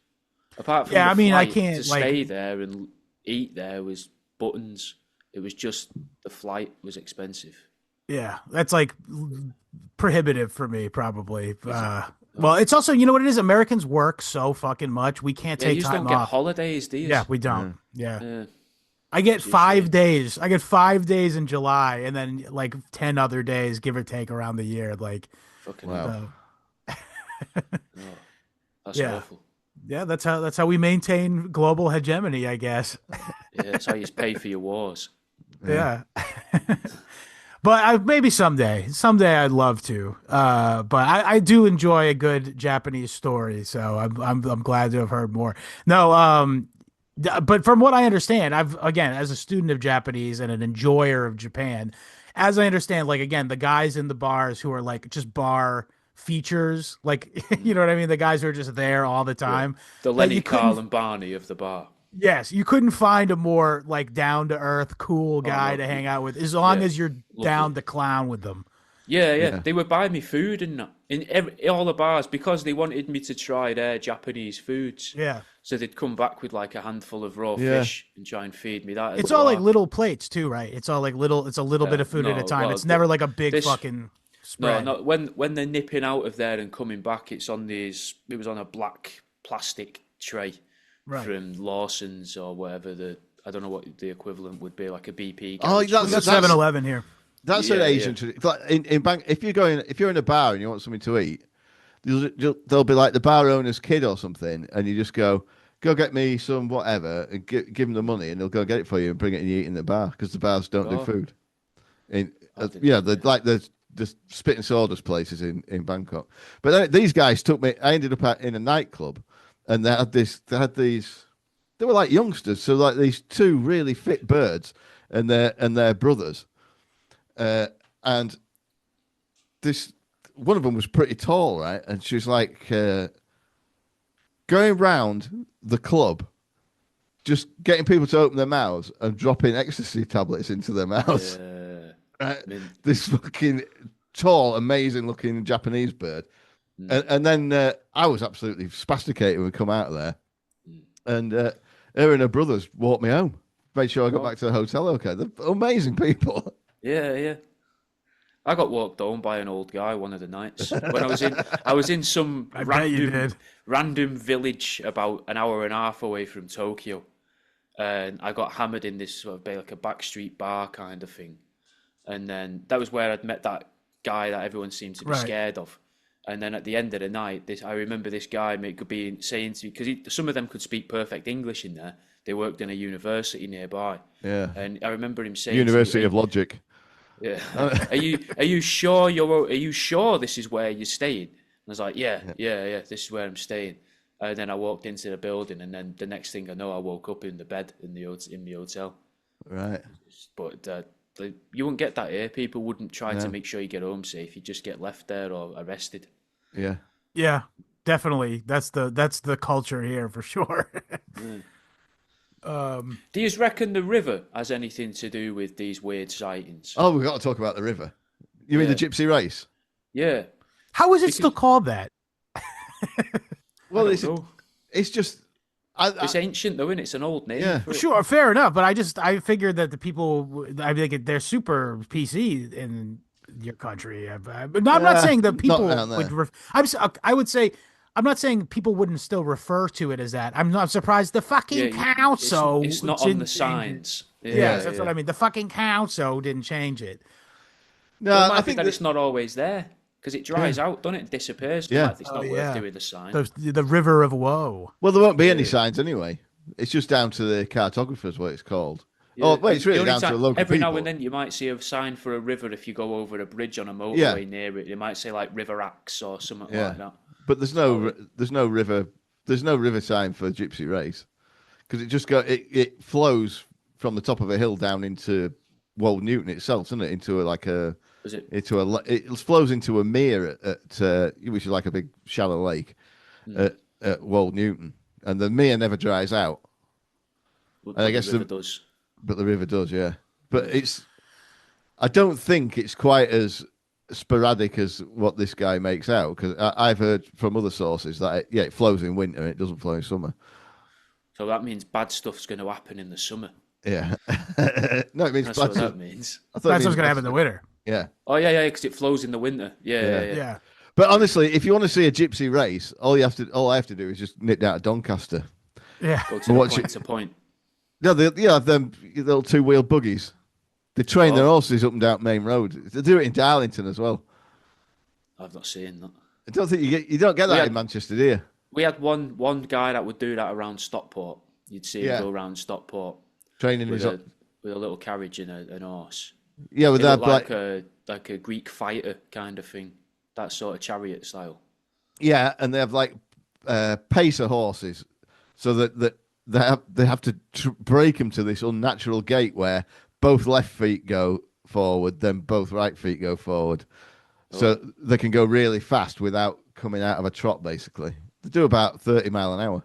Apart from I can't to stay there and eat there was buttons. It was just the flight was expensive. Yeah, that's like prohibitive for me, probably. Well, it's also, you know what it is? Americans work so fucking much. We can't take time off. You just don't get holidays, do you? Yeah, we don't. Yeah. I get 5 days. I get 5 days in July and then like 10 other days, give or take, around the year. Like, fucking wow. That's awful. Yeah, that's how we maintain global hegemony, I guess. Yeah, that's how you pay for your wars. Yeah. But maybe someday I'd love to. But I do enjoy a good Japanese story, so I'm glad to have heard more. No, but from what I understand, as a student of Japanese and an enjoyer of Japan, as I understand, like again, the guys in the bars who are like just bar features, like you know what I mean, the guys who are just there all the time. Yeah. The Lenny, Carl, and Barney of the bar. Yes, you couldn't find a more like down to earth, cool guy to hang out with, as long as you're down to clown with them. Yeah. They would buy me food and in all the bars because they wanted me to try their Japanese foods. Yeah. So they'd come back with like a handful of raw fish and try and feed me that. It's all like little plates too, right? It's all like little. It's a little bit of food at a time. It's never like a big fucking spread. No, when they're nipping out of there and coming back, it was on a black plastic tray from Lawson's or whatever I don't know what the equivalent would be, like a BP. Oh, that's 7-Eleven here. That's an Asian tradition. Like in Bangkok, if you're in a bar and you want something to eat, there'll be like the bar owner's kid or something, and you just go get me some whatever, and give them the money, and they'll go get it for you and bring it and you eat in the bar because the bars don't do food. The spit and sawdust places in Bangkok. But then these guys took me. I ended up in a nightclub, and they had these. They were like youngsters, so like these two really fit birds and their brothers, and this one of them was pretty tall, right? And she was like going round the club, just getting people to open their mouths and dropping ecstasy tablets into their mouths. Right? This fucking tall, amazing-looking Japanese bird, and then I was absolutely spasticated when we come out of there, and her and her brothers walked me home, made sure I got back to the hotel. Okay, they're amazing people. Yeah. I got walked home by an old guy one of the nights when I was in some random village about an hour and a half away from Tokyo, and I got hammered in this sort of like a backstreet bar kind of thing, and then that was where I'd met that guy that everyone seemed to be scared of. And then at the end of the night, I remember this guy saying to me, because some of them could speak perfect English in there. They worked in a university nearby. Yeah. And I remember him saying, University of Logic. Yeah. Are you sure this is where you're staying? And I was like, yeah, this is where I'm staying. And then I walked into the building, and then the next thing I know, I woke up in the bed in the hotel. Right. But you wouldn't get that here. People wouldn't try to make sure you get home safe. You just get left there or arrested. Yeah, definitely. That's the culture here for sure. Do you reckon the river has anything to do with these weird sightings? Oh, we've got to talk about the river. You mean the gypsy race? Yeah. How is it still called that? Well, it's just... it's ancient though, isn't it? It's an old name. Yeah, sure, fair enough. But I figured that the people, I think they're super PC in your country. But I'm not saying that people would. I would say I'm not saying people wouldn't still refer to it as that. I'm not surprised the fucking council. It's not on the signs. That's what I mean. The fucking council didn't change it. No, I think that it's not always there. Because it dries out, doesn't it? It disappears. Yeah. It's not worth doing the sign. The river of woe. Well, there won't be any signs anyway. It's just down to the cartographers what it's called. Yeah. Oh, wait, it's really down to the local Every people. now and then you might see a sign for a river if you go over a bridge on a motorway near it. It might say like River Axe or something like that. But there's no river sign for Gypsy Race because it flows from the top of a hill down into Wold Newton itself, doesn't it? It flows into a mere which is like a big shallow lake at Wold Newton, and the mere never dries out. But I guess the river does. But the river does, yeah. But I don't think it's quite as sporadic as what this guy makes out, because I've heard from other sources that it flows in winter and it doesn't flow in summer. So that means bad stuff's going to happen in the summer. Yeah. No, it means that's what that means. That's what's going to happen in the winter. Yeah. Oh yeah, because it flows in the winter. Yeah. But honestly, if you want to see a gypsy race, all I have to do is just nip down to Doncaster. Yeah. Go to point. No, they have them little two-wheeled buggies. They train their horses up and down Main Road. They do it in Darlington as well. I've not seen that. I don't think you don't get that in Manchester, do you? We had one guy that would do that around Stockport. You'd see him go around Stockport, training with a little carriage and an horse. Yeah, with that like a Greek fighter kind of thing, that sort of chariot style. Yeah, and they have like pacer horses, so that they have to break them to this unnatural gait where both left feet go forward, then both right feet go forward, so they can go really fast without coming out of a trot. Basically, they do about 30 mile an hour.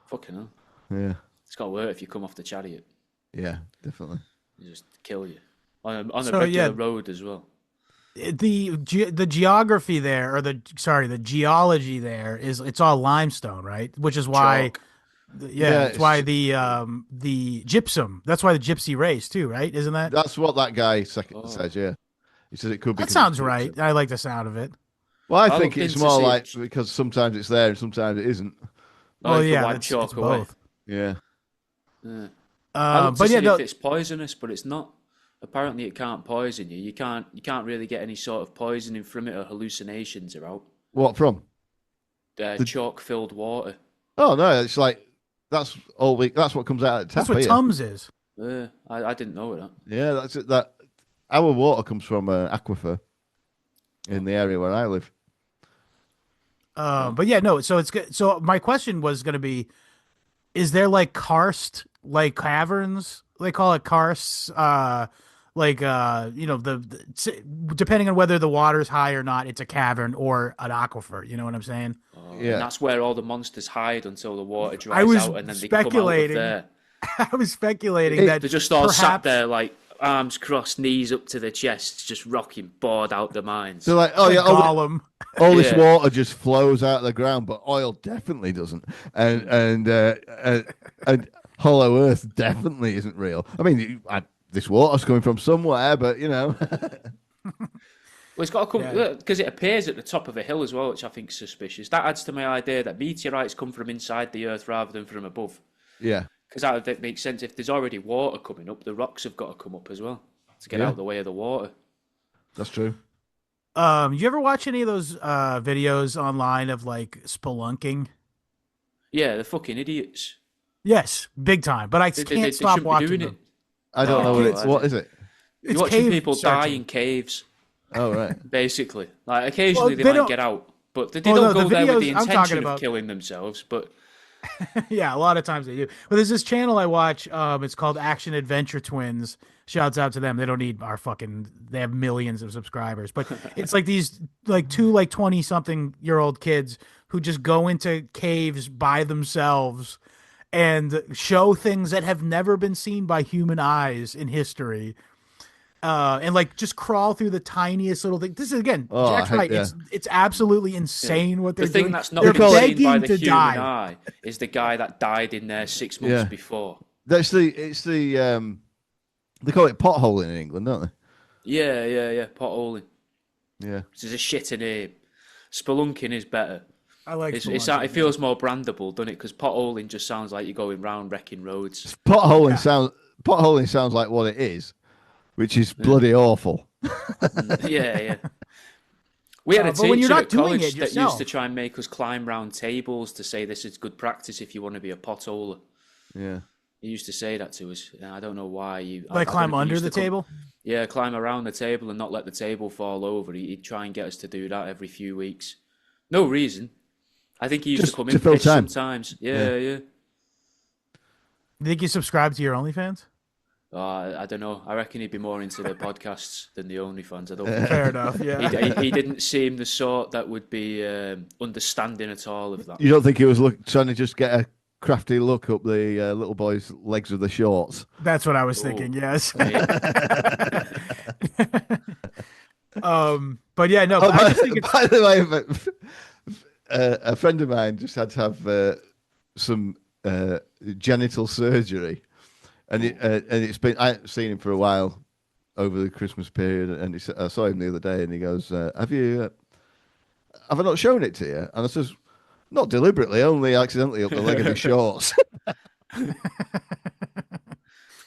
Fucking hell. Yeah, it's got to work if you come off the chariot. Yeah, definitely. It just kill you on a regular road as well. The geography there, or the geology there it's all limestone, right? Which is why. Chalk. That's why the gypsum. That's why the gypsy race too, right? Isn't that? That's what that guy says. Yeah, He says it could be. That sounds right. I like the sound of it. Well, I I think looked it's into more see like it. because sometimes it's there and sometimes it isn't. Well, You can yeah, wipe it's chalk away. both. Yeah. Yeah. I looked to But see yeah, no, if it's poisonous, but it's not. Apparently, it can't poison you. You can't really get any sort of poisoning from it, or hallucinations are out. What from? Chalk-filled water. Oh no, it's like that's all we. That's what comes out of the tap. that's what here. Tums is. I didn't know that. Yeah, that's it. That our water comes from an aquifer in the area where I live. But yeah, no. So it's good. So my question was going to be: is there like karst, like caverns? They call it karsts. Depending on whether the water's high or not, it's a cavern or an aquifer. You know what I'm saying? Yeah. And that's where all the monsters hide until the water dries I was out, and then they come out of speculating. there. I was speculating that They're just all sat perhaps- there, like arms crossed, knees up to their chests, just rocking, bored out their minds. They're like, oh yeah, Gollum. all this Yeah. water just flows out of the ground, but oil definitely doesn't, and hollow earth definitely isn't real. I mean, this water's coming from somewhere, but you know. Well, it's got to come because it appears at the top of a hill as well, which I think is suspicious. That adds to my idea that meteorites come from inside the earth rather than from above. Yeah. Because that makes sense. If there's already water coming up, the rocks have got to come up as well to get out of the way of the water. That's true. You ever watch any of those videos online of like spelunking? Yeah, they're fucking idiots. Yes, big time. But I They can't stop shouldn't be watching doing them. it. I don't know what Oh, it's. What is it? You're It's watching cave people die searching. in caves, Oh right. basically. Like occasionally Well, they they might don't- get out, but they Well, don't no, go the there with the videos I'm talking intention about- of killing themselves. But Yeah, a lot of times they do. But there's this channel I watch. It's called Action Adventure Twins. Shouts out to them. They don't need our fucking. They have millions of subscribers. But it's like these like two 20-something-year-old kids who just go into caves by themselves and show things that have never been seen by human eyes in history. And like just crawl through the tiniest little thing. This is again, Oh, I Jack's hate- right. yeah. It's absolutely insane what they're the thing doing. that's not They're been seen by begging the to human die. eye is the guy that died in there 6 months Yeah. before. It's the they call it potholing in England, don't Yeah. Potholing. they? Yeah. This is a shitter name. Spelunking is better. I like It feels more brandable, doesn't it? Because potholing just sounds like you're going round wrecking roads. Potholing sounds like what it is, which is bloody awful. Yeah. We had a but when you're teacher not at doing college it that used yourself. to try and make us climb round tables to say this is good practice if you want to be a potholer. Yeah. He used to say that to us. And I don't know why. Like climb under the table? Yeah, climb around the table and not let the table fall over. He'd try and get us to do that every few weeks. No reason. I think he used Just to come to in fill pissed time. sometimes. Yeah. You think you subscribe to your OnlyFans? I don't know. I reckon he'd be more into the podcasts than the OnlyFans. I don't think Fair enough. Yeah. he didn't seem the sort that would be understanding at all of that. You don't think he was trying to just get a crafty look up the little boy's legs of the shorts? That's what I was thinking. Yes. Yeah. But yeah, no. Oh, I just think it's, by the way, a friend of mine just had to have some genital surgery, and it's been I haven't seen him for a while over the Christmas period, and I saw him the other day, and he goes, "Have I not shown it to you?" And I says, "Not deliberately, only accidentally up the leg of his shorts."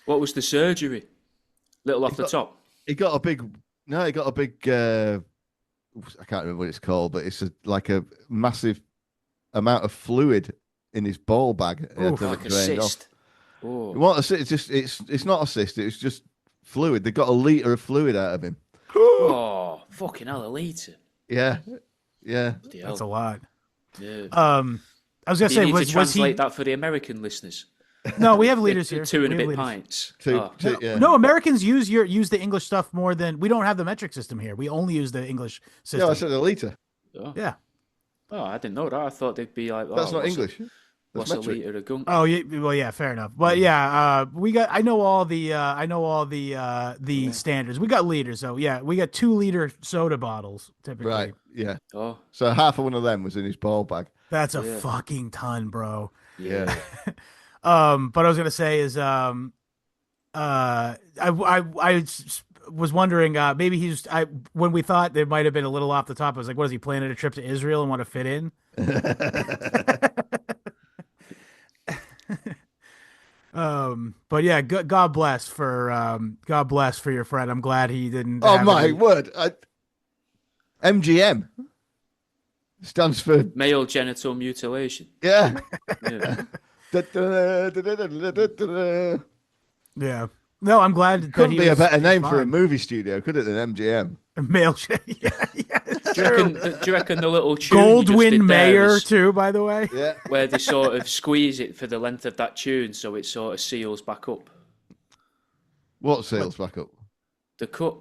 What was the surgery? Little off the top. He got a big. I can't remember what it's called, but it's like a massive amount of fluid in his ball bag. He had to Like a drain off. cyst. Oh. What a cyst? It's not a cyst. It's just fluid. They got a litre of fluid out of him. Oh, fucking hell, a litre. Yeah. Bloody hell. that's a lot. Yeah. I was gonna Do you say, need to was he? translate that for the American listeners? No, we have leaders here. Two and a We have bit leaders. pints. Two, Oh. yeah. No, Americans use the English stuff more than we don't have the metric system here. We only use the English system. No, I said a litre. Oh. Yeah. Oh, I didn't know that. I thought they'd be like, That's not what's English. That's What's a metric. litre of gunk? Oh, yeah. Well, yeah. Fair enough. But yeah, I know all the standards. We got liters, so yeah, we got 2-liter soda bottles typically. Right. Yeah. Oh, So half of one of them was in his ball bag. That's a Yeah. fucking ton, bro. Yeah. But I was gonna say is was wondering, maybe when we thought it might have been a little off the top, I was like, what is he planning a trip to Israel and want to fit in? But yeah, God bless for your friend. I'm glad he didn't. Oh my word! MGM stands for male genital mutilation. Yeah. Yeah. Yeah. No, I'm glad that Couldn't he be a was better name for a fine. movie studio, could it, than MGM? Male. Yeah, it's true. Do you reckon the little tune you just Goldwyn did there Mayer is too, by the way. Yeah. where they sort of squeeze it for the length of that tune so it sort of seals back up? What sales back up? The cut.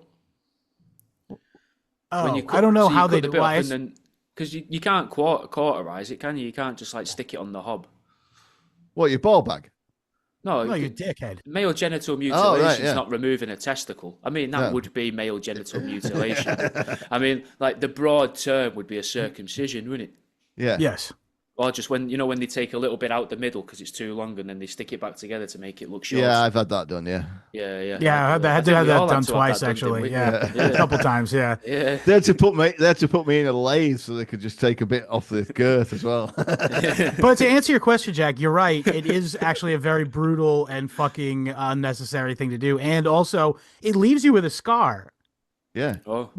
Oh, I don't know how they do it. Because you can't cauterize it, can you? You can't just like stick it on the hob. What, your ball bag? No, you dickhead. Male genital mutilation is yeah. not removing a testicle. I mean, that would be male genital mutilation. I mean, like the broad term would be a circumcision, wouldn't it? Yeah. Yes. Or just when they take a little bit out the middle because it's too long and then they stick it back together to make it look short. Yeah, I've had that done, yeah. Yeah. Yeah, I had to have that done twice, done, actually. yeah. A couple times, yeah. Yeah. They had to put me in a lathe so they could just take a bit off the girth as well. But to answer your question, Jack, you're right. It is actually a very brutal and fucking unnecessary thing to do. And also, it leaves you with a scar. Yeah. Oh.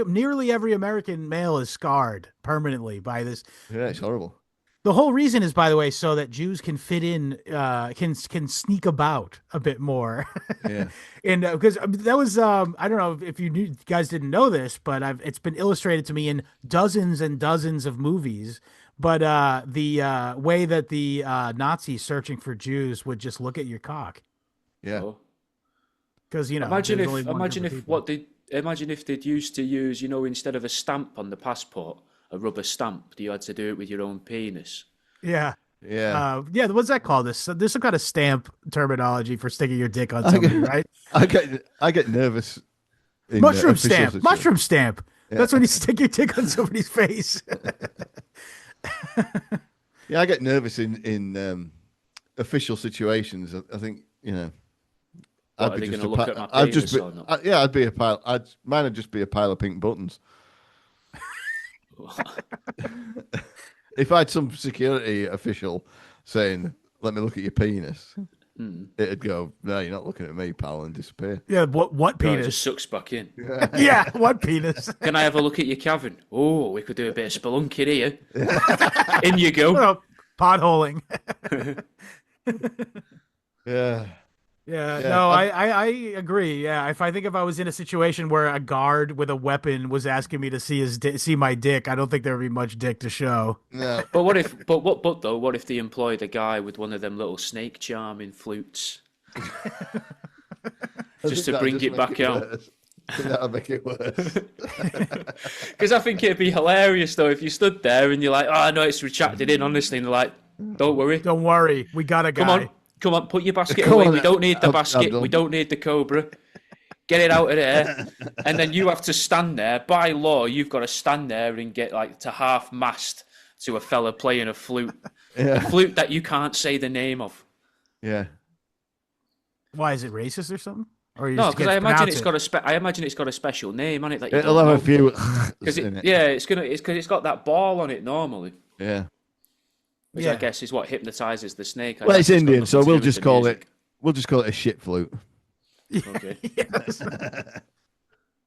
Nearly every American male is scarred permanently by this. Yeah, it's horrible. The whole reason is, by the way, so that Jews can fit in, can sneak about a bit more. Yeah. And because that was, I don't know if you guys didn't know this, but it's been illustrated to me in dozens and dozens of movies. But the way that the Nazis searching for Jews would just look at your cock. Yeah. Oh. Because imagine if they'd used to use, instead of a stamp on the passport, a rubber stamp. You had to do it with your own penis. Yeah. Yeah. What's that called? There's some kind of stamp terminology for sticking your dick on somebody, right? I get nervous. Mushroom stamp. Mushroom stamp. Yeah. That's when you stick your dick on somebody's face. Yeah, I get nervous in official situations. I think What, are they going to look at my penis or not? I'd be a pile. Mine would just be a pile of pink buttons. If I had some security official saying, "Let me look at your penis," it'd go, "No, you're not looking at me, pal," and disappear. Yeah, what No, it penis? just sucks back in. Yeah, what penis? Can I have a look at your cavern? Oh, we could do a bit of spelunking here. In you go. Oh, potholing. Yeah. Yeah, no, I agree. Yeah, if I was in a situation where a guard with a weapon was asking me to see my dick, I don't think there would be much dick to show. No. But what if they employed a guy with one of them little snake charming flutes? Just to bring it back out. That'll make it worse. Because I think it'd be hilarious though if you stood there and you're like, "Oh no, it's retracted in," honestly, and they're like, "Don't worry, we got a guy. Come on, put your basket away. We don't need the basket. We don't need the cobra. Get it out of there." And then you have to stand there. By law, you've got to stand there and get like to half mast to a fella playing a flute. Yeah. A flute that you can't say the name of. Yeah. Why, is it racist or something? Or No, because I imagine it's got a special name on it that you It'll don't have know. a few. It's got that ball on it normally. Yeah. Which I guess is what hypnotizes the snake. Well, it's Indian, so we'll just call it a shit flute. Okay. Yes.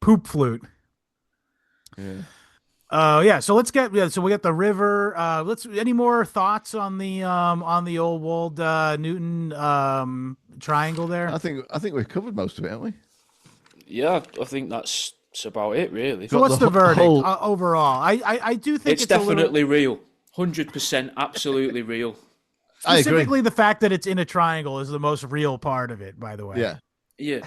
Poop flute. Yeah. So let's get so we got the river. Any more thoughts on the old Wold Newton triangle there? I think we've covered most of it, haven't we? Yeah, I think that's about it, really. So what's the verdict overall? I do think it's definitely real. 100% absolutely real. Specifically, the fact that it's in a triangle is the most real part of it, by the way. Yeah,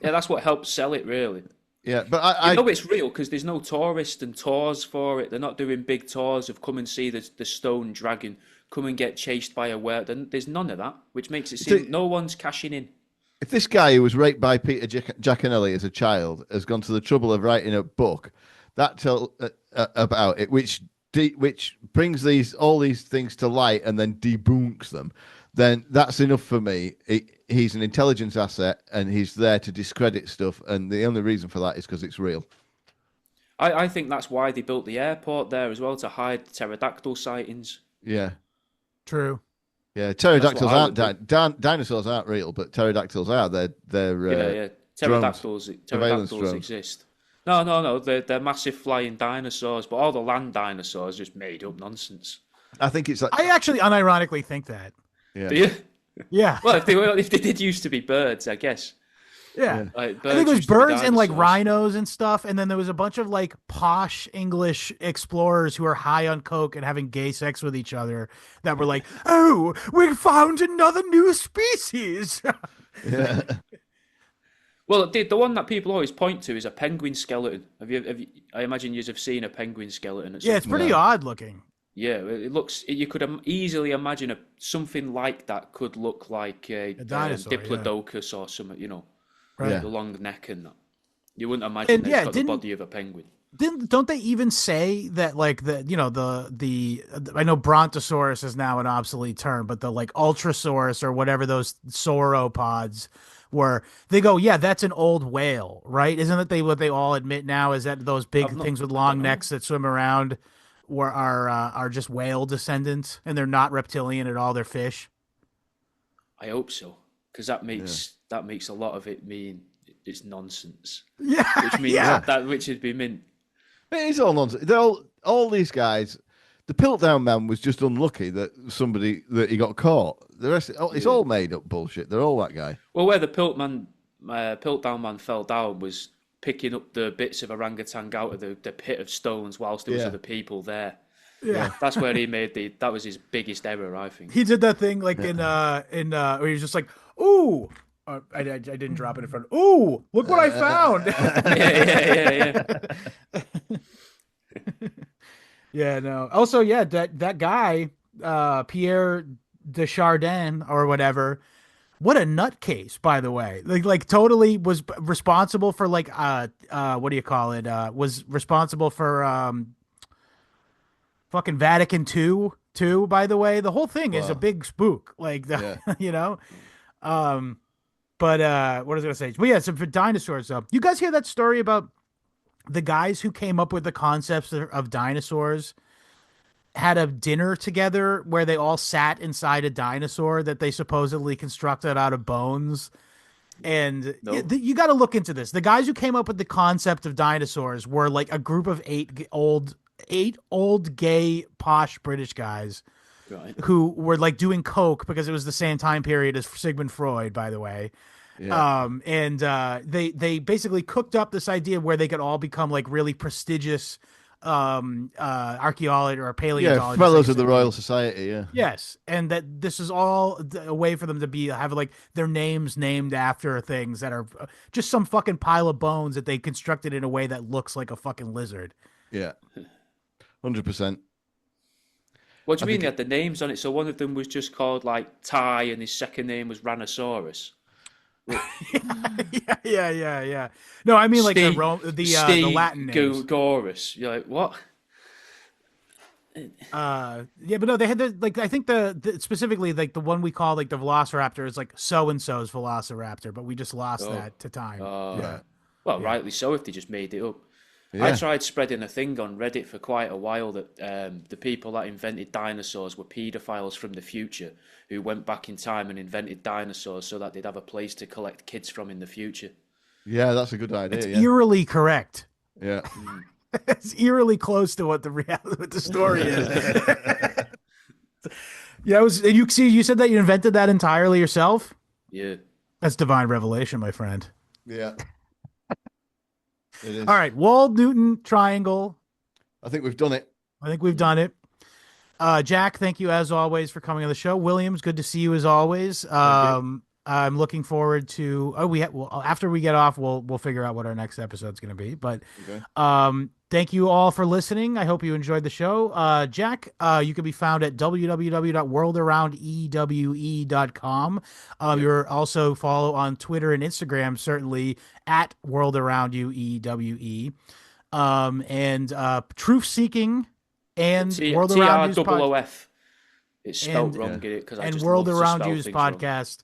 that's what helps sell it, really. Yeah, but I know it's real because there's no tourists and tours for it. They're not doing big tours of come and see the stone dragon, come and get chased by a werewolf. There's none of that, which makes it seem no one's cashing in. If this guy who was raped by Peter Giaconelli as a child has gone to the trouble of writing a book that tells about it, which brings all these things to light and then debunks them, then that's enough for me. He's an intelligence asset, and he's there to discredit stuff, and the only reason for that is because it's real. I think that's why they built the airport there as well, to hide pterodactyl sightings. Yeah. True. Yeah, pterodactyls aren't dinosaurs aren't real, but pterodactyls are. They're Pterodactyls exist. No. They're massive flying dinosaurs, but all the land dinosaurs just made up nonsense. I think it's like I actually unironically think that. Yeah. Do you? Yeah. Well, if they did used to be birds, I guess. Yeah. Like, I think it was birds and like dinosaurs. rhinos and stuff, and then there was a bunch of like posh English explorers who are high on coke and having gay sex with each other that were like, "Oh, we found another new species." Yeah. Well, the one that people always point to is a penguin skeleton. Have you? I imagine you've seen a penguin skeleton. Yeah, it's pretty odd looking. Yeah, it looks. You could easily imagine something like that could look like a dinosaur, diplodocus or something. You know, Right. the long neck and that. You wouldn't imagine it's got the body of a penguin. Don't they even say that like the I know brontosaurus is now an obsolete term, but the like ultrasaurus or whatever those sauropods were, they go, yeah, that's an old whale, right? Isn't that what they all admit now is that those big things with long necks that swim around are just whale descendants and they're not reptilian at all, they're fish? I hope so, because that makes a lot of it mean it's nonsense. Yeah, which means which would be mint. It's all nonsense. They're all these guys. The Piltdown man was just unlucky that he got caught. The rest, it's all made up bullshit. They're all that guy. Well, where the Piltdown man fell down was picking up the bits of orangutan out of the pit of stones whilst there was other people there. Yeah, that's where he made that was his biggest error, I think. He did that thing like in where he was just like, ooh. I didn't drop it in front. Ooh, look what I found! yeah. Yeah, no. Also, yeah, that guy, Pierre Desjardins or whatever, what a nutcase, by the way. Like totally was responsible for like what do you call it? Was responsible for fucking Vatican II too. By the way, the whole thing is a big spook. Like you know. But what was I gonna say? Well, yeah, so for dinosaurs, though, you guys hear that story about the guys who came up with the concepts of dinosaurs had a dinner together where they all sat inside a dinosaur that they supposedly constructed out of bones. And you got to look into this. The guys who came up with the concept of dinosaurs were like a group of eight old gay posh British guys. Right. Who were like doing coke because it was the same time period as Sigmund Freud, by the way. Yeah. They basically cooked up this idea where they could all become like really prestigious archaeologists or paleontologists. Yeah, fellows of the Royal Society. Yeah. Yes, and that this is all a way for them to have like their names named after things that are just some fucking pile of bones that they constructed in a way that looks like a fucking lizard. Yeah, 100%. What do you mean they had the names on it? So one of them was just called like Ty, and his second name was Rhinoceros. Yeah. No, I mean like the Latin names. Gorus. You're like, what? Yeah, but no, they had I think the specifically like the one we call like the Velociraptor is like so and so's Velociraptor, but we just lost that to time. Well, rightly so if they just made it up. Yeah. I tried spreading a thing on Reddit for quite a while that the people that invented dinosaurs were paedophiles from the future who went back in time and invented dinosaurs so that they'd have a place to collect kids from in the future. Yeah, that's a good idea. It's eerily correct. Yeah. It's eerily close to what the story is. Yeah, you said that you invented that entirely yourself? Yeah. That's divine revelation, my friend. Yeah. It is. All right, Wold Newton Triangle. I think we've done it. Jack, thank you as always for coming on the show. Williams, good to see you as always. I'm looking forward to. After we get off, we'll figure out what our next episode's going to be. But thank you all for listening. I hope you enjoyed the show. Jack, you can be found at www.worldaroundewe.com. You're also follow on Twitter and Instagram, certainly at Worldaroundewe. And Truth Seeking and Worldaroundewe's TROOF. It's spelled wrong, get it? Because I and just World love to Around spell You's things wrong. podcast.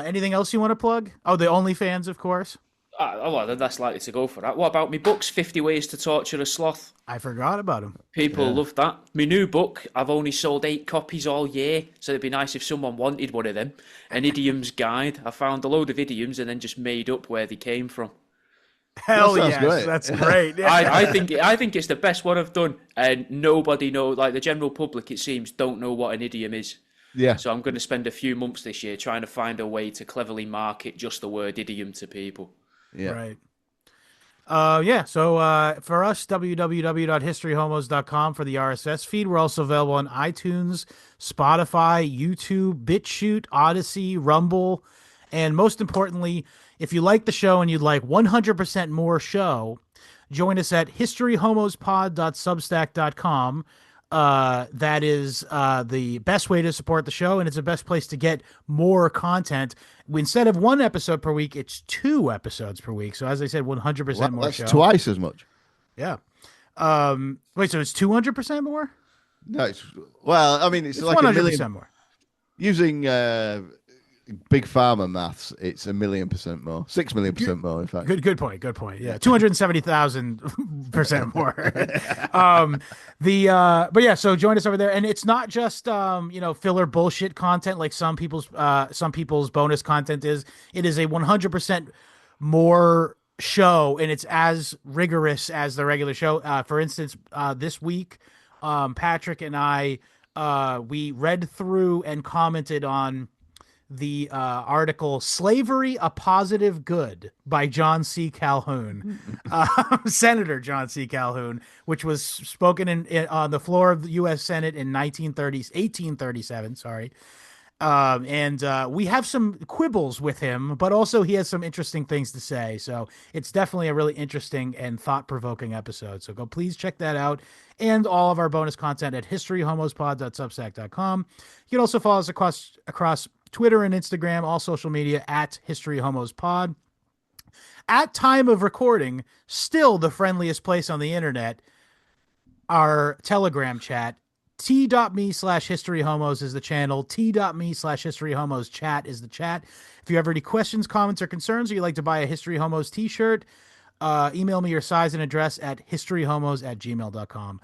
Anything else you want to plug? Oh, the OnlyFans, of course. Well, that's likely to go for that. What about me books? 50 Ways to Torture a Sloth. I forgot about him. People love that. My new book, I've only sold 8 copies all year, so it'd be nice if someone wanted one of them. An Idiom's Guide. I found a load of idioms and then just made up where they came from. Hell That sounds yes, great. that's great. Yeah. I think it's the best one I've done, and nobody knows. Like the general public, it seems, don't know what an idiom is. Yeah. So I'm going to spend a few months this year trying to find a way to cleverly market just the word idiom to people. Yeah. Right. So for us, www.historyhomos.com for the RSS feed. We're also available on iTunes, Spotify, YouTube, BitChute, Odyssey, Rumble, and most importantly, if you like the show and you'd like 100% more show, join us at historyhomospod.substack.com. That is the best way to support the show, and it's the best place to get more content. Instead of 1 episode per week, it's 2 episodes per week. So as I said, 100% more That's show. twice as much. Yeah. Wait, so it's 200% more? No, it's It's like 100% a million. more. Using big pharma maths, it's 1,000,000% more. 6,000,000% more, in fact. Good point. Yeah, 270,000% more. But yeah, so join us over there, and it's not just filler bullshit content like some people's bonus content is. It is a 100% more show, and it's as rigorous as the regular show. For instance, this week, Patrick and I we read through and commented on the article "Slavery: A Positive Good" by John C. Calhoun, Senator John C. Calhoun, which was spoken on the floor of the U.S. Senate in 1837. Sorry. And we have some quibbles with him, but also he has some interesting things to say. So it's definitely a really interesting and thought-provoking episode. So please check that out. And all of our bonus content at historyhomospod.substack.com. You can also follow us across Twitter and Instagram, all social media at historyhomospod. At time of recording, still the friendliest place on the internet, our Telegram chat. T.me/historyhomos is the channel. T.me/historyhomos chat is the chat. If you have any questions, comments, or concerns, or you'd like to buy a History Homos t-shirt, email me your size and address at historyhomos@gmail.com.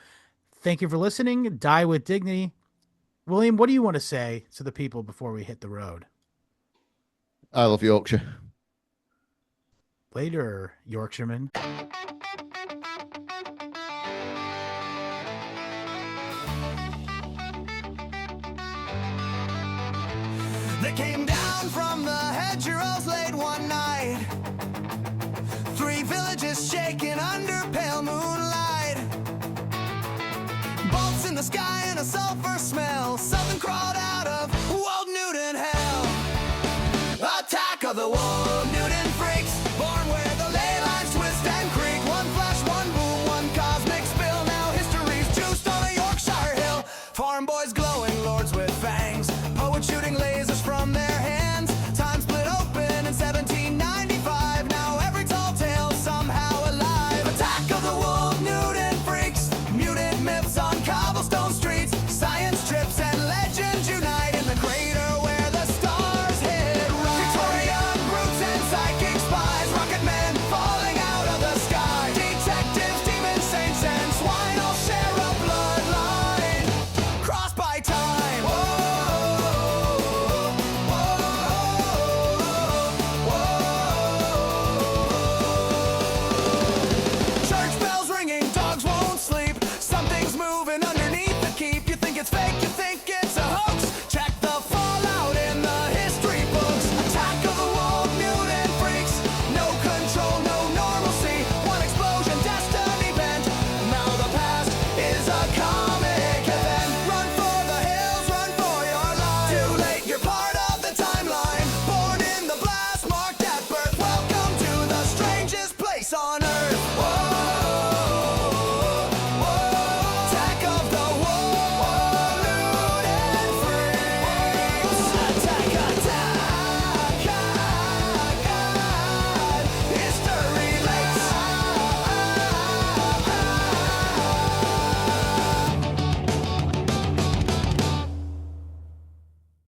Thank you for listening. Die with dignity. William, what do you want to say to the people before we hit the road? I love Yorkshire. Later, Yorkshireman. They came down from the hedgerows late one night. 3 villages shaking under pale moonlight. Bolts in the sky and a sulfur smell.